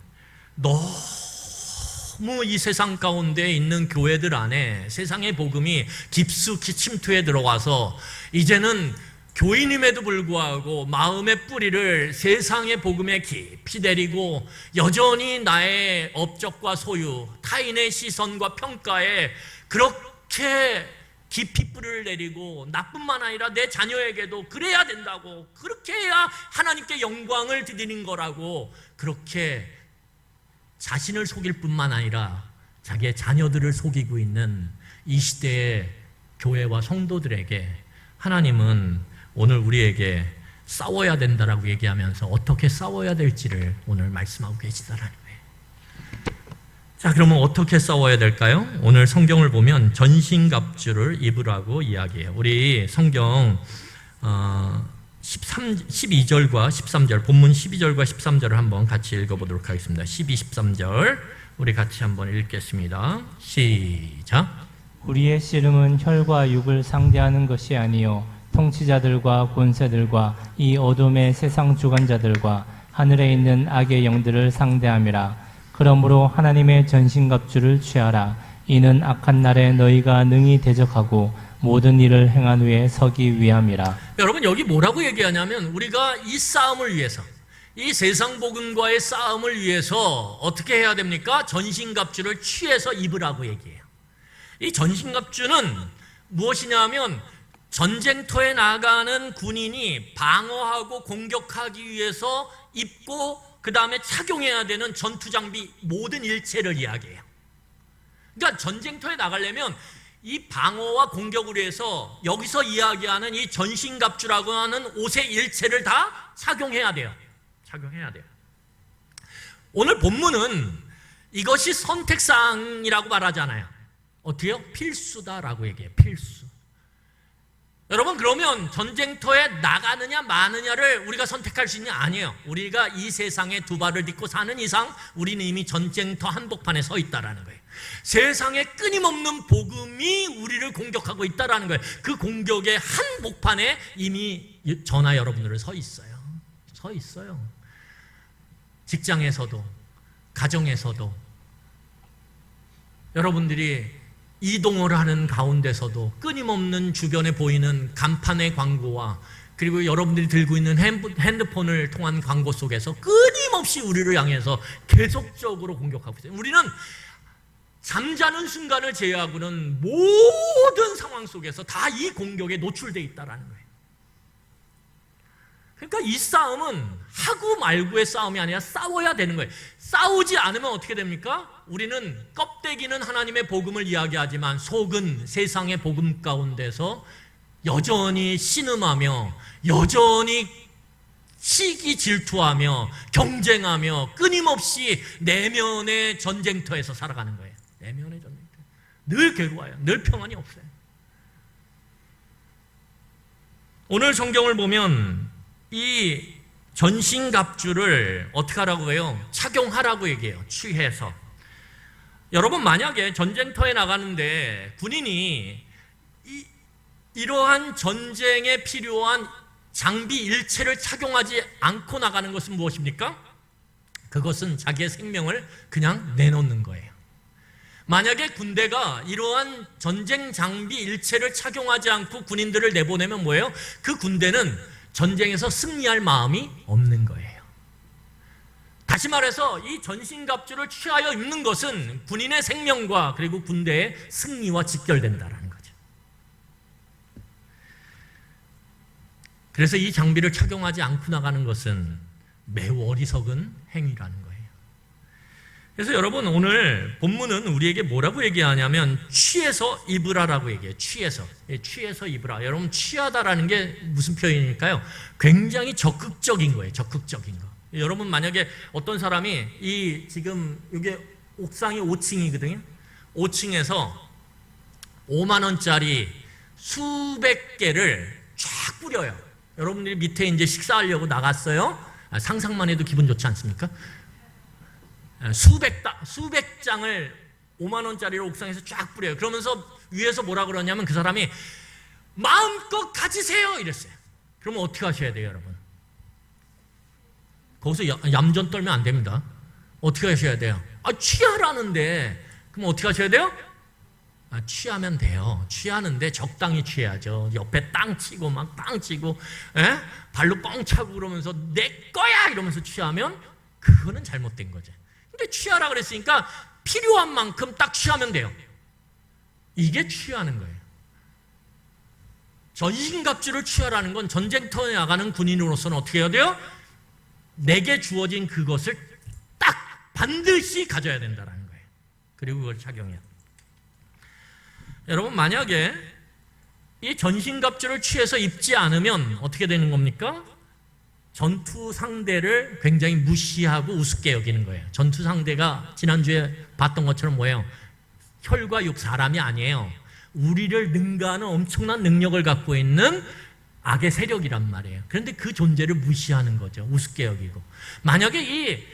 너무 이 세상 가운데 있는 교회들 안에 세상의 복음이 깊숙이 침투해 들어와서 이제는 교인임에도 불구하고 마음의 뿌리를 세상의 복음에 깊이 내리고 여전히 나의 업적과 소유, 타인의 시선과 평가에 그렇게 깊이 뿌리를 내리고 나뿐만 아니라 내 자녀에게도 그래야 된다고, 그렇게 해야 하나님께 영광을 드리는 거라고 그렇게 자신을 속일 뿐만 아니라 자기의 자녀들을 속이고 있는 이 시대의 교회와 성도들에게 하나님은 오늘 우리에게 싸워야 된다라고 얘기하면서 어떻게 싸워야 될지를 오늘 말씀하고 계시다라는 거예요. 자, 그러면 어떻게 싸워야 될까요? 오늘 성경을 보면 전신갑주를 입으라고 이야기해요. 우리 성경 12절과 13절, 본문 12절과 13절을 한번 같이 읽어보도록 하겠습니다. 12, 13절 우리 같이 한번 읽겠습니다. 시작. 우리의 씨름은 혈과 육을 상대하는 것이 아니요 통치자들과 권세들과 이 어둠의 세상 주관자들과 하늘에 있는 악의 영들을 상대함이라. 그러므로 하나님의 전신갑주를 취하라. 이는 악한 날에 너희가 능히 대적하고 모든 일을 행한 후에 서기 위함이라. 여러분, 여기 뭐라고 얘기하냐면 우리가 이 싸움을 위해서, 이 세상 복음과의 싸움을 위해서 어떻게 해야 됩니까? 전신갑주를 취해서 입으라고 얘기해요. 이 전신갑주는 무엇이냐면 전쟁터에 나가는 군인이 방어하고 공격하기 위해서 입고 그 다음에 착용해야 되는 전투장비 모든 일체를 이야기해요. 그러니까 전쟁터에 나가려면 이 방어와 공격을 위해서 여기서 이야기하는 이 전신갑주라고 하는 옷의 일체를 다 착용해야 돼요. 착용해야 돼요. 오늘 본문은 이것이 선택사항이라고 말하잖아요. 어떻게요? 필수다라고 얘기해요. 필수. 여러분, 그러면 전쟁터에 나가느냐 마느냐를 우리가 선택할 수 있냐? 아니에요. 우리가 이 세상에 두 발을 딛고 사는 이상 우리는 이미 전쟁터 한복판에 서 있다라는 거예요. 세상에 끊임없는 복음이 우리를 공격하고 있다라는 거예요. 그 공격의 한복판에 이미 저나 여러분들은 서 있어요. 서 있어요. 직장에서도, 가정에서도, 여러분들이 이동을 하는 가운데서도 끊임없는 주변에 보이는 간판의 광고와 그리고 여러분들이 들고 있는 핸드폰을 통한 광고 속에서 끊임없이 우리를 향해서 계속적으로 공격하고 있어요. 우리는 잠자는 순간을 제외하고는 모든 상황 속에서 다 이 공격에 노출되어 있다는 거예요. 그러니까 이 싸움은 하고 말고의 싸움이 아니라 싸워야 되는 거예요. 싸우지 않으면 어떻게 됩니까? 우리는 껍데기는 하나님의 복음을 이야기하지만 속은 세상의 복음 가운데서 여전히 신음하며 여전히 시기 질투하며 경쟁하며 끊임없이 내면의 전쟁터에서 살아가는 거예요. 내면의 전쟁터. 늘 괴로워요. 늘 평안이 없어요. 오늘 성경을 보면 이 전신갑주를 어떻게 하라고 해요? 착용하라고 얘기해요. 취해서. 여러분, 만약에 전쟁터에 나가는데 군인이 이러한 전쟁에 필요한 장비 일체를 착용하지 않고 나가는 것은 무엇입니까? 그것은 자기의 생명을 그냥 내놓는 거예요. 만약에 군대가 이러한 전쟁 장비 일체를 착용하지 않고 군인들을 내보내면 뭐예요? 그 군대는 전쟁에서 승리할 마음이 없는 거예요. 다시 말해서 이 전신갑주를 취하여 입는 것은 군인의 생명과 그리고 군대의 승리와 직결된다라는 거죠. 그래서 이 장비를 착용하지 않고 나가는 것은 매우 어리석은 행위라는 거예요. 그래서 여러분, 오늘 본문은 우리에게 뭐라고 얘기하냐면 취해서 입으라라고 얘기해요. 취해서 입으라. 여러분, 취하다라는 게 무슨 표현일까요? 굉장히 적극적인 거예요. 적극적인 거. 여러분, 만약에 어떤 사람이 지금 이게 옥상이 5층이거든요. 5층에서 5만 원짜리 수백 개를 쫙 뿌려요. 여러분들이 밑에 이제 식사하려고 나갔어요. 상상만 해도 기분 좋지 않습니까? 수백 장을 5만 원짜리로 옥상에서 쫙 뿌려요. 그러면서 위에서 뭐라 그러냐면 그 사람이 마음껏 가지세요 이랬어요. 그러면 어떻게 하셔야 돼요, 여러분? 거기서 얌전 떨면 안 됩니다. 어떻게 하셔야 돼요? 취하라는데. 그럼 어떻게 하셔야 돼요? 취하면 돼요. 취하는데 적당히 취해야죠. 옆에 땅 치고 막 땅 치고 발로 뻥 차고 그러면서 내 거야 이러면서 취하면 그거는 잘못된 거죠. 근데 취하라 그랬으니까 필요한 만큼 딱 취하면 돼요. 이게 취하는 거예요. 전신갑주를 취하라는 건 전쟁터에 나가는 군인으로서는 어떻게 해야 돼요? 내게 주어진 그것을 딱 반드시 가져야 된다는 거예요. 그리고 그걸 착용해요. 여러분, 만약에 이 전신갑주를 취해서 입지 않으면 어떻게 되는 겁니까? 전투 상대를 굉장히 무시하고 우습게 여기는 거예요. 전투 상대가 지난주에 봤던 것처럼 뭐예요? 혈과 육, 사람이 아니에요. 우리를 능가하는 엄청난 능력을 갖고 있는 악의 세력이란 말이에요. 그런데 그 존재를 무시하는 거죠. 우습게 여기고. 만약에 이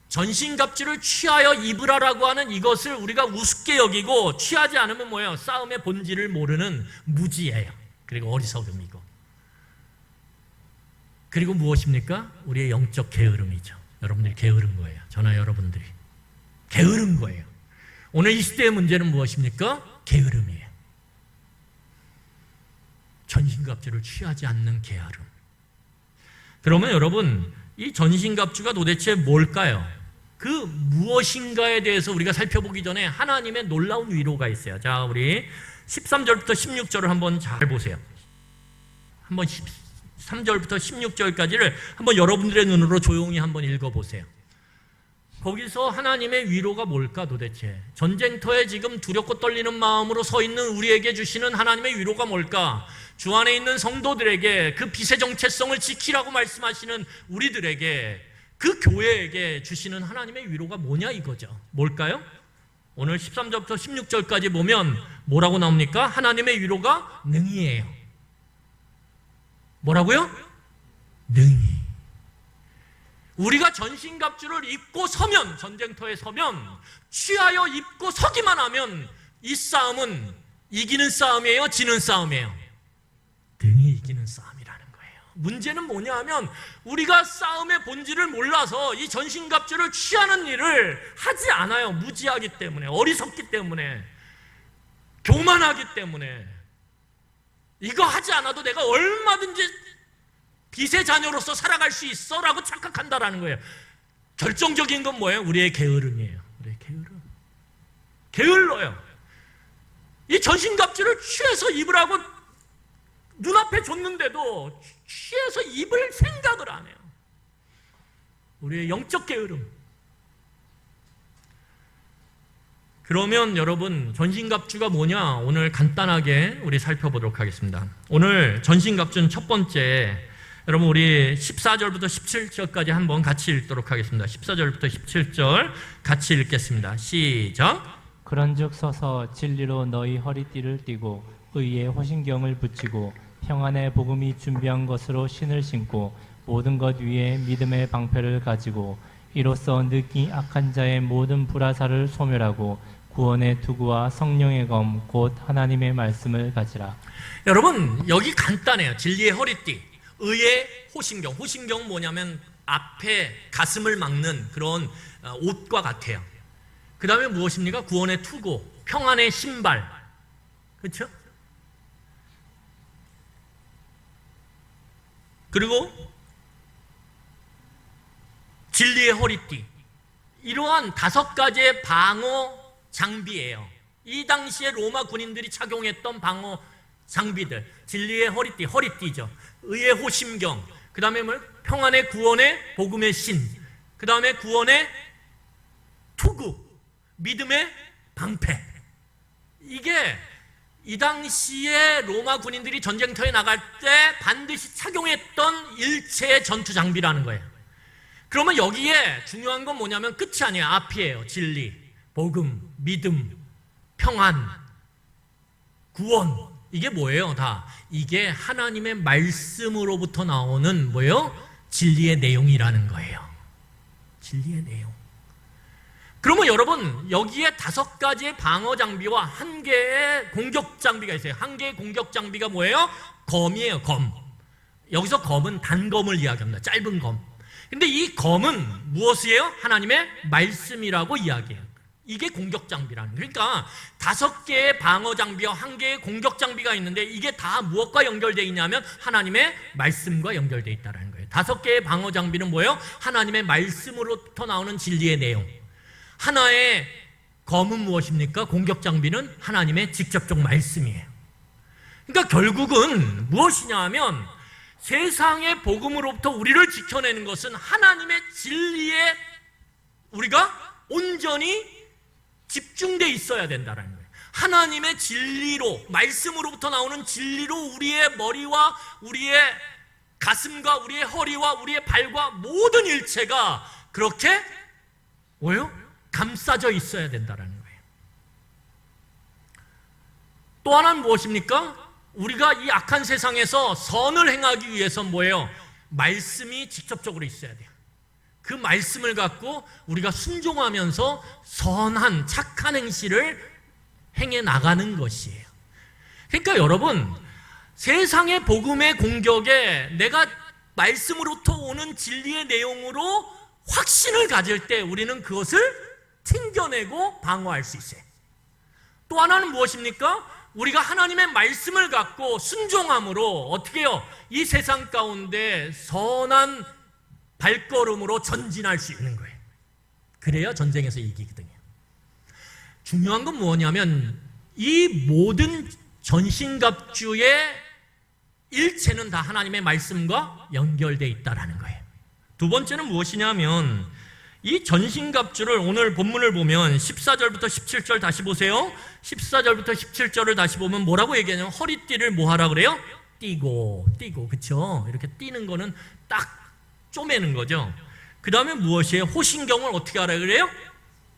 전신갑주를 취하여 입으라라고 하는 이것을 우리가 우습게 여기고 취하지 않으면 뭐예요? 싸움의 본질을 모르는 무지예요. 그리고 어리석음이고. 그리고 무엇입니까? 우리의 영적 게으름이죠. 여러분들이 게으른 거예요. 저나 여러분들이 게으른 거예요. 오늘 이 시대의 문제는 무엇입니까? 게으름이에요. 전신갑주를 취하지 않는 게으름. 그러면 여러분, 이 전신갑주가 도대체 뭘까요? 그 무엇인가에 대해서 우리가 살펴보기 전에 하나님의 놀라운 위로가 있어요. 자, 우리 13절부터 16절을 한번 잘 보세요. 한번 13절부터 16절까지를 한번 여러분들의 눈으로 조용히 한번 읽어보세요. 거기서 하나님의 위로가 뭘까 도대체? 전쟁터에 지금 두렵고 떨리는 마음으로 서 있는 우리에게 주시는 하나님의 위로가 뭘까? 주 안에 있는 성도들에게 그 빛의 정체성을 지키라고 말씀하시는 우리들에게, 그 교회에게 주시는 하나님의 위로가 뭐냐 이거죠. 뭘까요? 오늘 13절부터 16절까지 보면 뭐라고 나옵니까? 하나님의 위로가 능히예요. 뭐라고요? 능히. 우리가 전신갑주를 입고 서면, 전쟁터에 서면, 취하여 입고 서기만 하면 이 싸움은 이기는 싸움이에요? 지는 싸움이에요? 능히 이기는 싸움이라는 거예요. 문제는 뭐냐 하면 우리가 싸움의 본질을 몰라서 이 전신갑주를 취하는 일을 하지 않아요. 무지하기 때문에, 어리석기 때문에, 교만하기 때문에. 이거 하지 않아도 내가 얼마든지 빛의 자녀로서 살아갈 수 있어 라고 착각한다라는 거예요. 결정적인 건 뭐예요? 우리의 게으름이에요. 우리의 게으름. 게을러요. 이 전신갑주를 취해서 입으라고 눈앞에 줬는데도 취해서 입을 생각을 안 해요. 우리의 영적 게으름. 그러면 여러분, 전신갑주가 뭐냐? 오늘 간단하게 우리 살펴보도록 하겠습니다. 오늘 전신갑주는 첫 번째, 여러분 우리 14절부터 17절까지 한번 같이 읽도록 하겠습니다. 14절부터 17절 같이 읽겠습니다. 시작. 그런즉 서서 진리로 너희 허리띠를 띠고 의의 호신경을 붙이고 평안의 복음이 준비한 것으로 신을 신고 모든 것 위에 믿음의 방패를 가지고 이로써 늙기 악한 자의 모든 불화살을 소멸하고 구원의 투구와 성령의 검 곧 하나님의 말씀을 가지라. 여러분, 여기 간단해요. 진리의 허리띠, 의의 호신경. 호신경은 뭐냐면 앞에 가슴을 막는 그런 옷과 같아요. 그 다음에 무엇입니까? 구원의 투구, 평안의 신발. 그렇죠? 그리고 진리의 허리띠. 이러한 5가지의 방어 장비예요. 이 당시에 로마 군인들이 착용했던 방어 장비들. 진리의 허리띠, 허리띠죠. 의의 호심경, 그 다음에 평안의 구원의 복음의 신, 그 다음에 구원의 투구, 믿음의 방패. 이게 이 당시에 로마 군인들이 전쟁터에 나갈 때 반드시 착용했던 일체의 전투 장비라는 거예요. 그러면 여기에 중요한 건 뭐냐면 끝이 아니에요. 앞이에요. 진리, 복음, 믿음, 평안, 구원. 이게 뭐예요? 다 이게 하나님의 말씀으로부터 나오는 뭐예요? 진리의 내용이라는 거예요. 진리의 내용. 그러면 여러분 여기에 5가지의 방어 장비와 1개의 공격 장비가 있어요. 1개의 공격 장비가 뭐예요? 검이에요. 검. 여기서 검은 단검을 이야기합니다. 짧은 검. 근데 이 검은 무엇이에요? 하나님의 말씀이라고 이야기해요. 이게 공격 장비라는 거예요. 그러니까 5개의 방어 장비와 1개의 공격 장비가 있는데 이게 다 무엇과 연결되어 있냐면 하나님의 말씀과 연결되어 있다는 거예요. 5개의 방어 장비는 뭐예요? 하나님의 말씀으로부터 나오는 진리의 내용. 하나의 검은 무엇입니까? 공격 장비는 하나님의 직접적 말씀이에요. 그러니까 결국은 무엇이냐 하면 세상의 복음으로부터 우리를 지켜내는 것은 하나님의 진리에 우리가 온전히 집중되어 있어야 된다는 거예요. 하나님의 진리로, 말씀으로부터 나오는 진리로 우리의 머리와 우리의 가슴과 우리의 허리와 우리의 발과 모든 일체가 그렇게 뭐예요? 감싸져 있어야 된다는 거예요. 또 하나는 무엇입니까? 우리가 이 악한 세상에서 선을 행하기 위해서는 뭐예요? 말씀이 직접적으로 있어야 돼요. 그 말씀을 갖고 우리가 순종하면서 선한 착한 행실을 행해 나가는 것이에요. 그러니까 여러분 세상의 복음의 공격에 내가 말씀으로부터 오는 진리의 내용으로 확신을 가질 때 우리는 그것을 튕겨내고 방어할 수 있어요. 또 하나는 무엇입니까? 우리가 하나님의 말씀을 갖고 순종함으로 어떻게 해요? 이 세상 가운데 선한 발걸음으로 전진할 수 있는 거예요. 그래야 전쟁에서 이기거든요. 중요한 건 뭐냐면 이 모든 전신갑주의 일체는 다 하나님의 말씀과 연결되어 있다는 거예요. 두 번째는 무엇이냐면 이 전신갑주를 오늘 본문을 보면 14절부터 17절 다시 보세요. 14절부터 17절을 다시 보면 뭐라고 얘기하냐면 허리띠를 뭐 하라 그래요? 띠고 그쵸? 이렇게 띠는 거는 딱 쪼매는 거죠. 그 다음에 무엇이에요? 호신경을 어떻게 하라 그래요?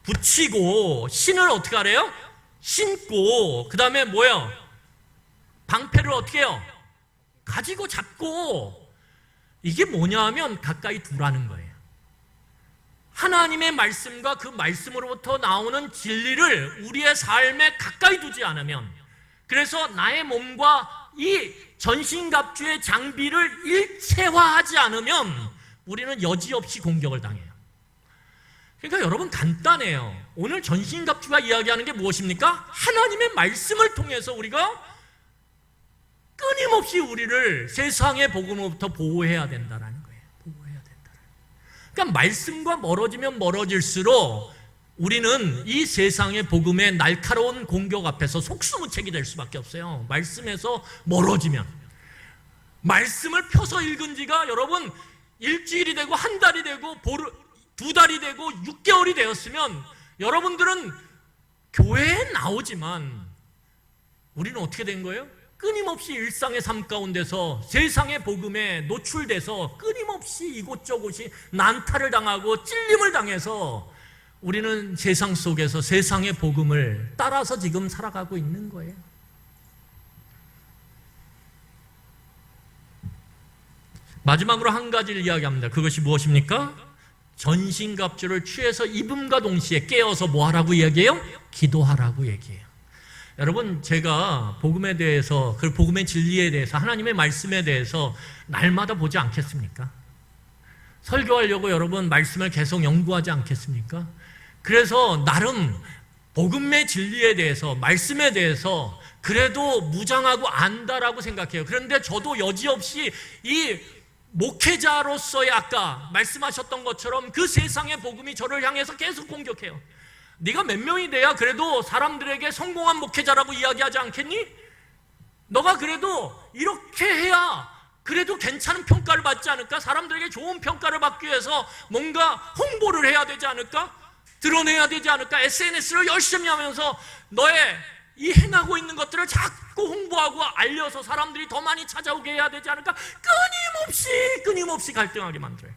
붙이고 신을 어떻게 하래요? 신고 그 다음에 뭐예요? 방패를 어떻게 해요? 가지고 잡고 이게 뭐냐 하면 가까이 두라는 거예요. 하나님의 말씀과 그 말씀으로부터 나오는 진리를 우리의 삶에 가까이 두지 않으면 그래서 나의 몸과 이 전신갑주의 장비를 일체화하지 않으면 우리는 여지없이 공격을 당해요. 그러니까 여러분 간단해요. 오늘 전신갑주가 이야기하는 게 무엇입니까? 하나님의 말씀을 통해서 우리가 끊임없이 우리를 세상의 복음으로부터 보호해야 된다는 거예요. 보호해야 된다. 그러니까 말씀과 멀어지면 멀어질수록 우리는 이 세상의 복음의 날카로운 공격 앞에서 속수무책이 될 수밖에 없어요. 말씀에서 멀어지면 말씀을 펴서 읽은 지가 여러분 일주일이 되고 한 달이 되고 2달이 되고 6개월이 되었으면 여러분들은 교회에 나오지만 우리는 어떻게 된 거예요? 끊임없이 일상의 삶 가운데서 세상의 복음에 노출돼서 끊임없이 이곳저곳이 난타를 당하고 찔림을 당해서 우리는 세상 속에서 세상의 복음을 따라서 지금 살아가고 있는 거예요. 마지막으로 한 가지를 이야기합니다. 그것이 무엇입니까? 전신갑주를 취해서 입음과 동시에 깨어서 뭐 하라고 얘기해요? 기도하라고 얘기해요. 여러분 제가 복음에 대해서 그 복음의 진리에 대해서 하나님의 말씀에 대해서 날마다 보지 않겠습니까? 설교하려고 여러분 말씀을 계속 연구하지 않겠습니까? 그래서 나름 복음의 진리에 대해서 말씀에 대해서 그래도 무장하고 안다라고 생각해요. 그런데 저도 여지없이 이 목회자로서의 아까 말씀하셨던 것처럼 그 세상의 복음이 저를 향해서 계속 공격해요. 네가 몇 명이 돼야 그래도 사람들에게 성공한 목회자라고 이야기하지 않겠니? 너가 그래도 이렇게 해야 그래도 괜찮은 평가를 받지 않을까? 사람들에게 좋은 평가를 받기 위해서 뭔가 홍보를 해야 되지 않을까? 드러내야 되지 않을까? SNS를 열심히 하면서 너의 이 행하고 있는 것들을 자꾸 홍보하고 알려서 사람들이 더 많이 찾아오게 해야 되지 않을까? 끊임없이 갈등하게 만들어요.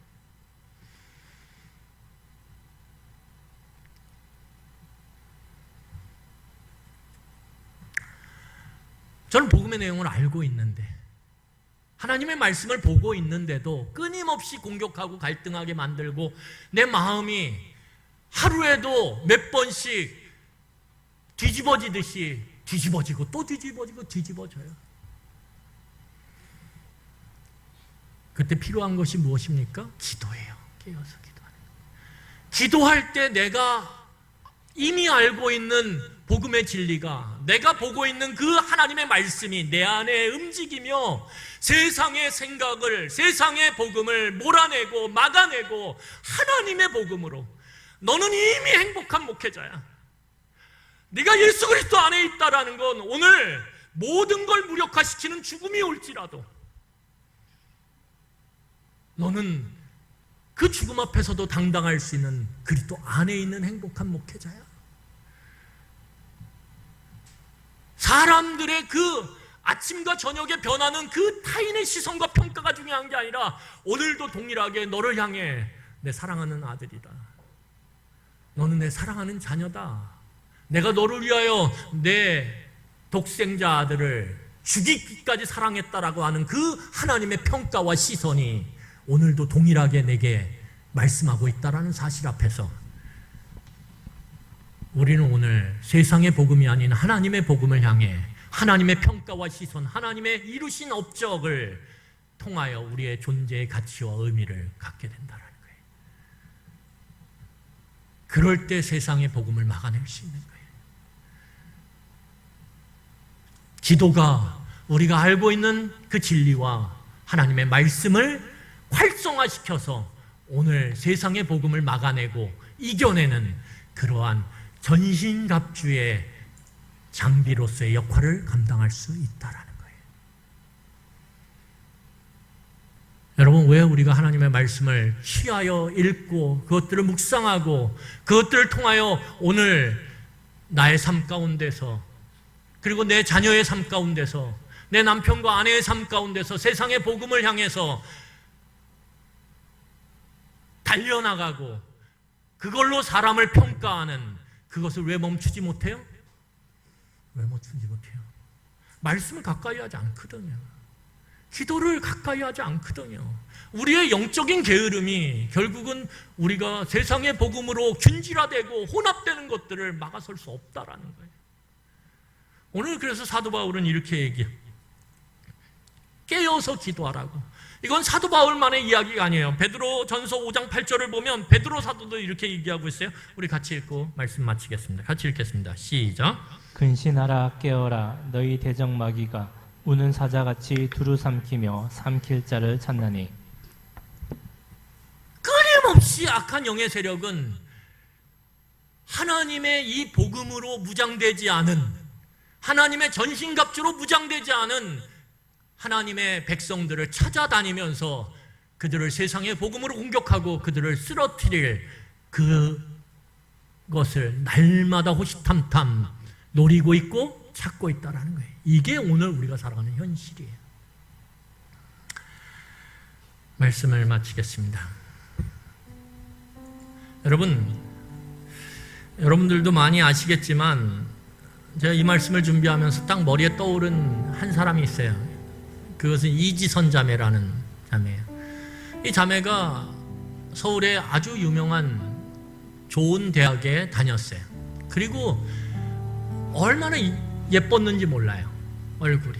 저는 복음의 내용을 알고 있는데, 하나님의 말씀을 보고 있는데도 끊임없이 공격하고 갈등하게 만들고, 내 마음이 하루에도 몇 번씩 뒤집어지듯이 뒤집어지고 또 뒤집어져요. 그때 필요한 것이 무엇입니까? 기도예요. 깨어서 기도하는. 기도할 때 내가 이미 알고 있는 복음의 진리가, 내가 보고 있는 그 하나님의 말씀이 내 안에 움직이며 세상의 생각을, 세상의 복음을 몰아내고 막아내고 하나님의 복음으로, 너는 이미 행복한 목회자야. 네가 예수 그리스도 안에 있다라는 건 오늘 모든 걸 무력화시키는 죽음이 올지라도 너는 그 죽음 앞에서도 당당할 수 있는 그리스도 안에 있는 행복한 목회자야. 사람들의 그 아침과 저녁에 변하는 그 타인의 시선과 평가가 중요한 게 아니라 오늘도 동일하게 너를 향해 내 사랑하는 아들이다, 너는 내 사랑하는 자녀다, 내가 너를 위하여 내 독생자 아들을 죽이기까지 사랑했다라고 하는 그 하나님의 평가와 시선이 오늘도 동일하게 내게 말씀하고 있다라는 사실 앞에서 우리는 오늘 세상의 복음이 아닌 하나님의 복음을 향해 하나님의 평가와 시선, 하나님의 이루신 업적을 통하여 우리의 존재의 가치와 의미를 갖게 된다는 거예요. 그럴 때 세상의 복음을 막아낼 수 있는 거예요. 기도가 우리가 알고 있는 그 진리와 하나님의 말씀을 활성화시켜서 오늘 세상의 복음을 막아내고 이겨내는 그러한 전신갑주의 장비로서의 역할을 감당할 수 있다라는 거예요. 여러분, 왜 우리가 하나님의 말씀을 취하여 읽고 그것들을 묵상하고 그것들을 통하여 오늘 나의 삶 가운데서, 그리고 내 자녀의 삶 가운데서, 내 남편과 아내의 삶 가운데서 세상의 복음을 향해서 달려나가고 그걸로 사람을 평가하는 그것을 왜 멈추지 못해요? 왜 멈추지 못해요? 말씀을 가까이 하지 않거든요. 기도를 가까이 하지 않거든요. 우리의 영적인 게으름이 결국은 우리가 세상의 복음으로 균질화되고 혼합되는 것들을 막아설 수 없다라는 거예요. 오늘 그래서 사도 바울은 이렇게 얘기해요. 깨어서 기도하라고. 이건 사도 바울만의 이야기가 아니에요. 베드로 전서 5장 8절을 보면 베드로 사도도 이렇게 얘기하고 있어요. 우리 같이 읽고 말씀 마치겠습니다. 같이 읽겠습니다. 시작. 근신하라 깨어라 너희 대적마귀가 우는 사자같이 두루 삼키며 삼킬 자를 찾나니. 끊임없이 악한 영의 세력은 하나님의 이 복음으로 무장되지 않은, 하나님의 전신갑주로 무장되지 않은 하나님의 백성들을 찾아다니면서 그들을 세상의 복음으로 공격하고 그들을 쓰러뜨릴 그것을 날마다 호시탐탐 노리고 있고 찾고 있다는 거예요. 이게 오늘 우리가 살아가는 현실이에요. 말씀을 마치겠습니다. 여러분들도 많이 아시겠지만 제가 이 말씀을 준비하면서 딱 머리에 떠오른 한 사람이 있어요. 그것은 이지선 자매라는 자매예요. 이 자매가 서울의 아주 유명한 좋은 대학에 다녔어요. 그리고 얼마나 예뻤는지 몰라요, 얼굴이.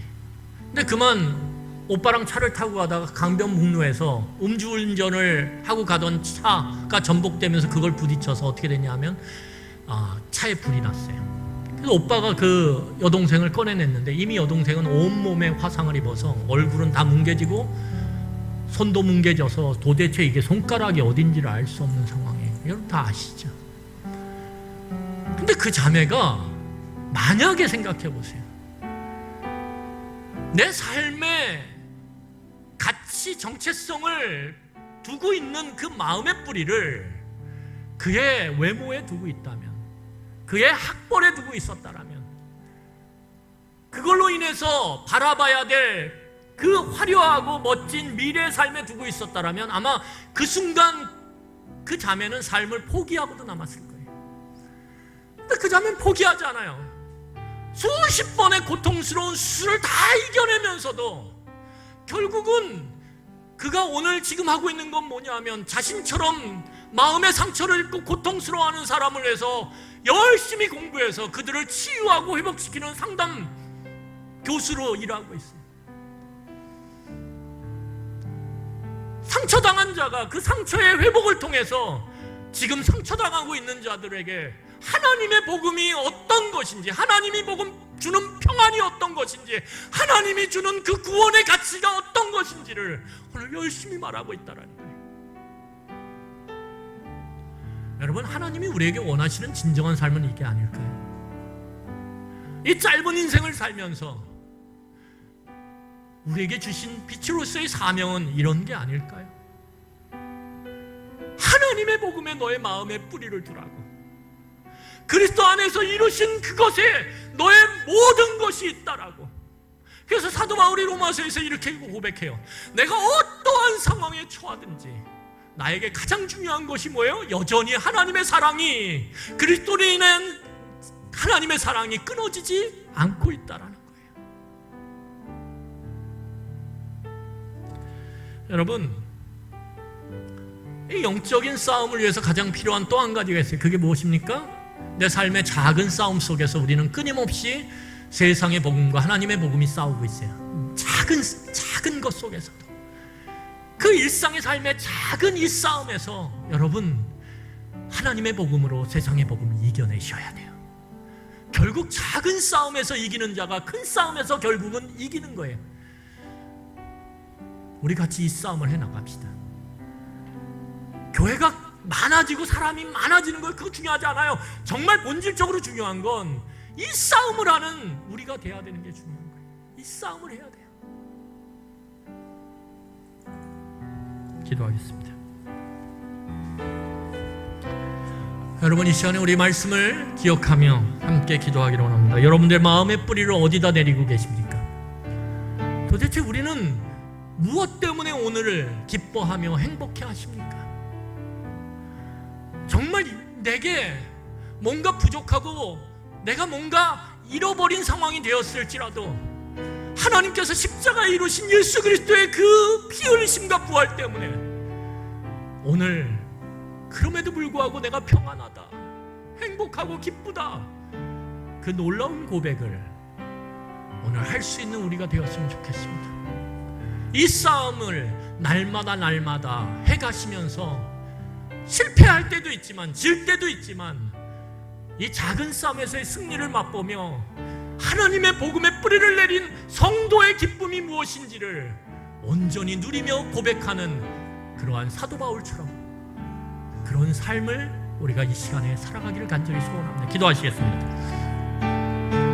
근데 그만 오빠랑 차를 타고 가다가 강변북로에서 음주운전을 하고 가던 차가 전복되면서 그걸 부딪혀서 어떻게 됐냐면 차에 불이 났어요. 그래서 오빠가 그 여동생을 꺼내냈는데 이미 여동생은 온몸에 화상을 입어서 얼굴은 다 뭉개지고 손도 뭉개져서 도대체 이게 손가락이 어딘지를 알 수 없는 상황에 여러분 다 아시죠? 근데 그 자매가 만약에 생각해 보세요. 내 삶에 가치 정체성을 두고 있는 그 마음의 뿌리를 그의 외모에 두고 있다면, 그의 학벌에 두고 있었다라면, 그걸로 인해서 바라봐야 될 그 화려하고 멋진 미래의 삶에 두고 있었다라면 아마 그 순간 그 자매는 삶을 포기하고도 남았을 거예요. 근데 그 자매는 포기하지 않아요. 수십 번의 고통스러운 수술을 다 이겨내면서도 결국은 그가 오늘 지금 하고 있는 건 뭐냐면 자신처럼 마음의 상처를 입고 고통스러워하는 사람을 위해서 열심히 공부해서 그들을 치유하고 회복시키는 상담 교수로 일하고 있어요. 상처당한 자가 그 상처의 회복을 통해서 지금 상처당하고 있는 자들에게 하나님의 복음이 어떤 것인지, 하나님이 복음 주는 평안이 어떤 것인지, 하나님이 주는 그 구원의 가치가 어떤 것인지를 오늘 열심히 말하고 있다는 거예요. 여러분, 하나님이 우리에게 원하시는 진정한 삶은 이게 아닐까요? 이 짧은 인생을 살면서 우리에게 주신 빛으로서의 사명은 이런 게 아닐까요? 하나님의 복음에 너의 마음의 뿌리를 두라고, 그리스도 안에서 이루신 그것에 너의 모든 것이 있다라고. 그래서 사도 바울이 로마서에서 이렇게 고백해요. 내가 어떠한 상황에 처하든지 나에게 가장 중요한 것이 뭐예요? 여전히 하나님의 사랑이, 그리스도로 인한 하나님의 사랑이 끊어지지 않고 있다라는 거예요. 여러분, 이 영적인 싸움을 위해서 가장 필요한 또 한 가지가 있어요. 그게 무엇입니까? 내 삶의 작은 싸움 속에서 우리는 끊임없이 세상의 복음과 하나님의 복음이 싸우고 있어요. 작은 것 속에서도. 그 일상의 삶의 작은 이 싸움에서 여러분, 하나님의 복음으로 세상의 복음을 이겨내셔야 돼요. 결국 작은 싸움에서 이기는 자가 큰 싸움에서 결국은 이기는 거예요. 우리 같이 이 싸움을 해나갑시다. 교회가 많아지고 사람이 많아지는 거 그거 중요하지 않아요. 정말 본질적으로 중요한 건 이 싸움을 하는 우리가 돼야 되는 게 중요한 거예요. 이 싸움을 해야 돼요. 기도하겠습니다. 여러분, 이 시간에 우리 말씀을 기억하며 함께 기도하기로 원합니다. 여러분들 마음의 뿌리를 어디다 내리고 계십니까? 도대체 우리는 무엇 때문에 오늘을 기뻐하며 행복해 하십니까? 정말 내게 뭔가 부족하고 내가 뭔가 잃어버린 상황이 되었을지라도 하나님께서 십자가에 이루신 예수 그리스도의 그 피 흘리심과 부활 때문에 오늘 그럼에도 불구하고 내가 평안하다, 행복하고 기쁘다, 그 놀라운 고백을 오늘 할 수 있는 우리가 되었으면 좋겠습니다. 이 싸움을 날마다 해가시면서 실패할 때도 있지만 질 때도 있지만 이 작은 싸움에서의 승리를 맛보며 하나님의 복음의 뿌리를 내린 성도의 기쁨이 무엇인지를 온전히 누리며 고백하는 그러한 사도 바울처럼 그런 삶을 우리가 이 시간에 살아가기를 간절히 소원합니다. 기도하시겠습니다.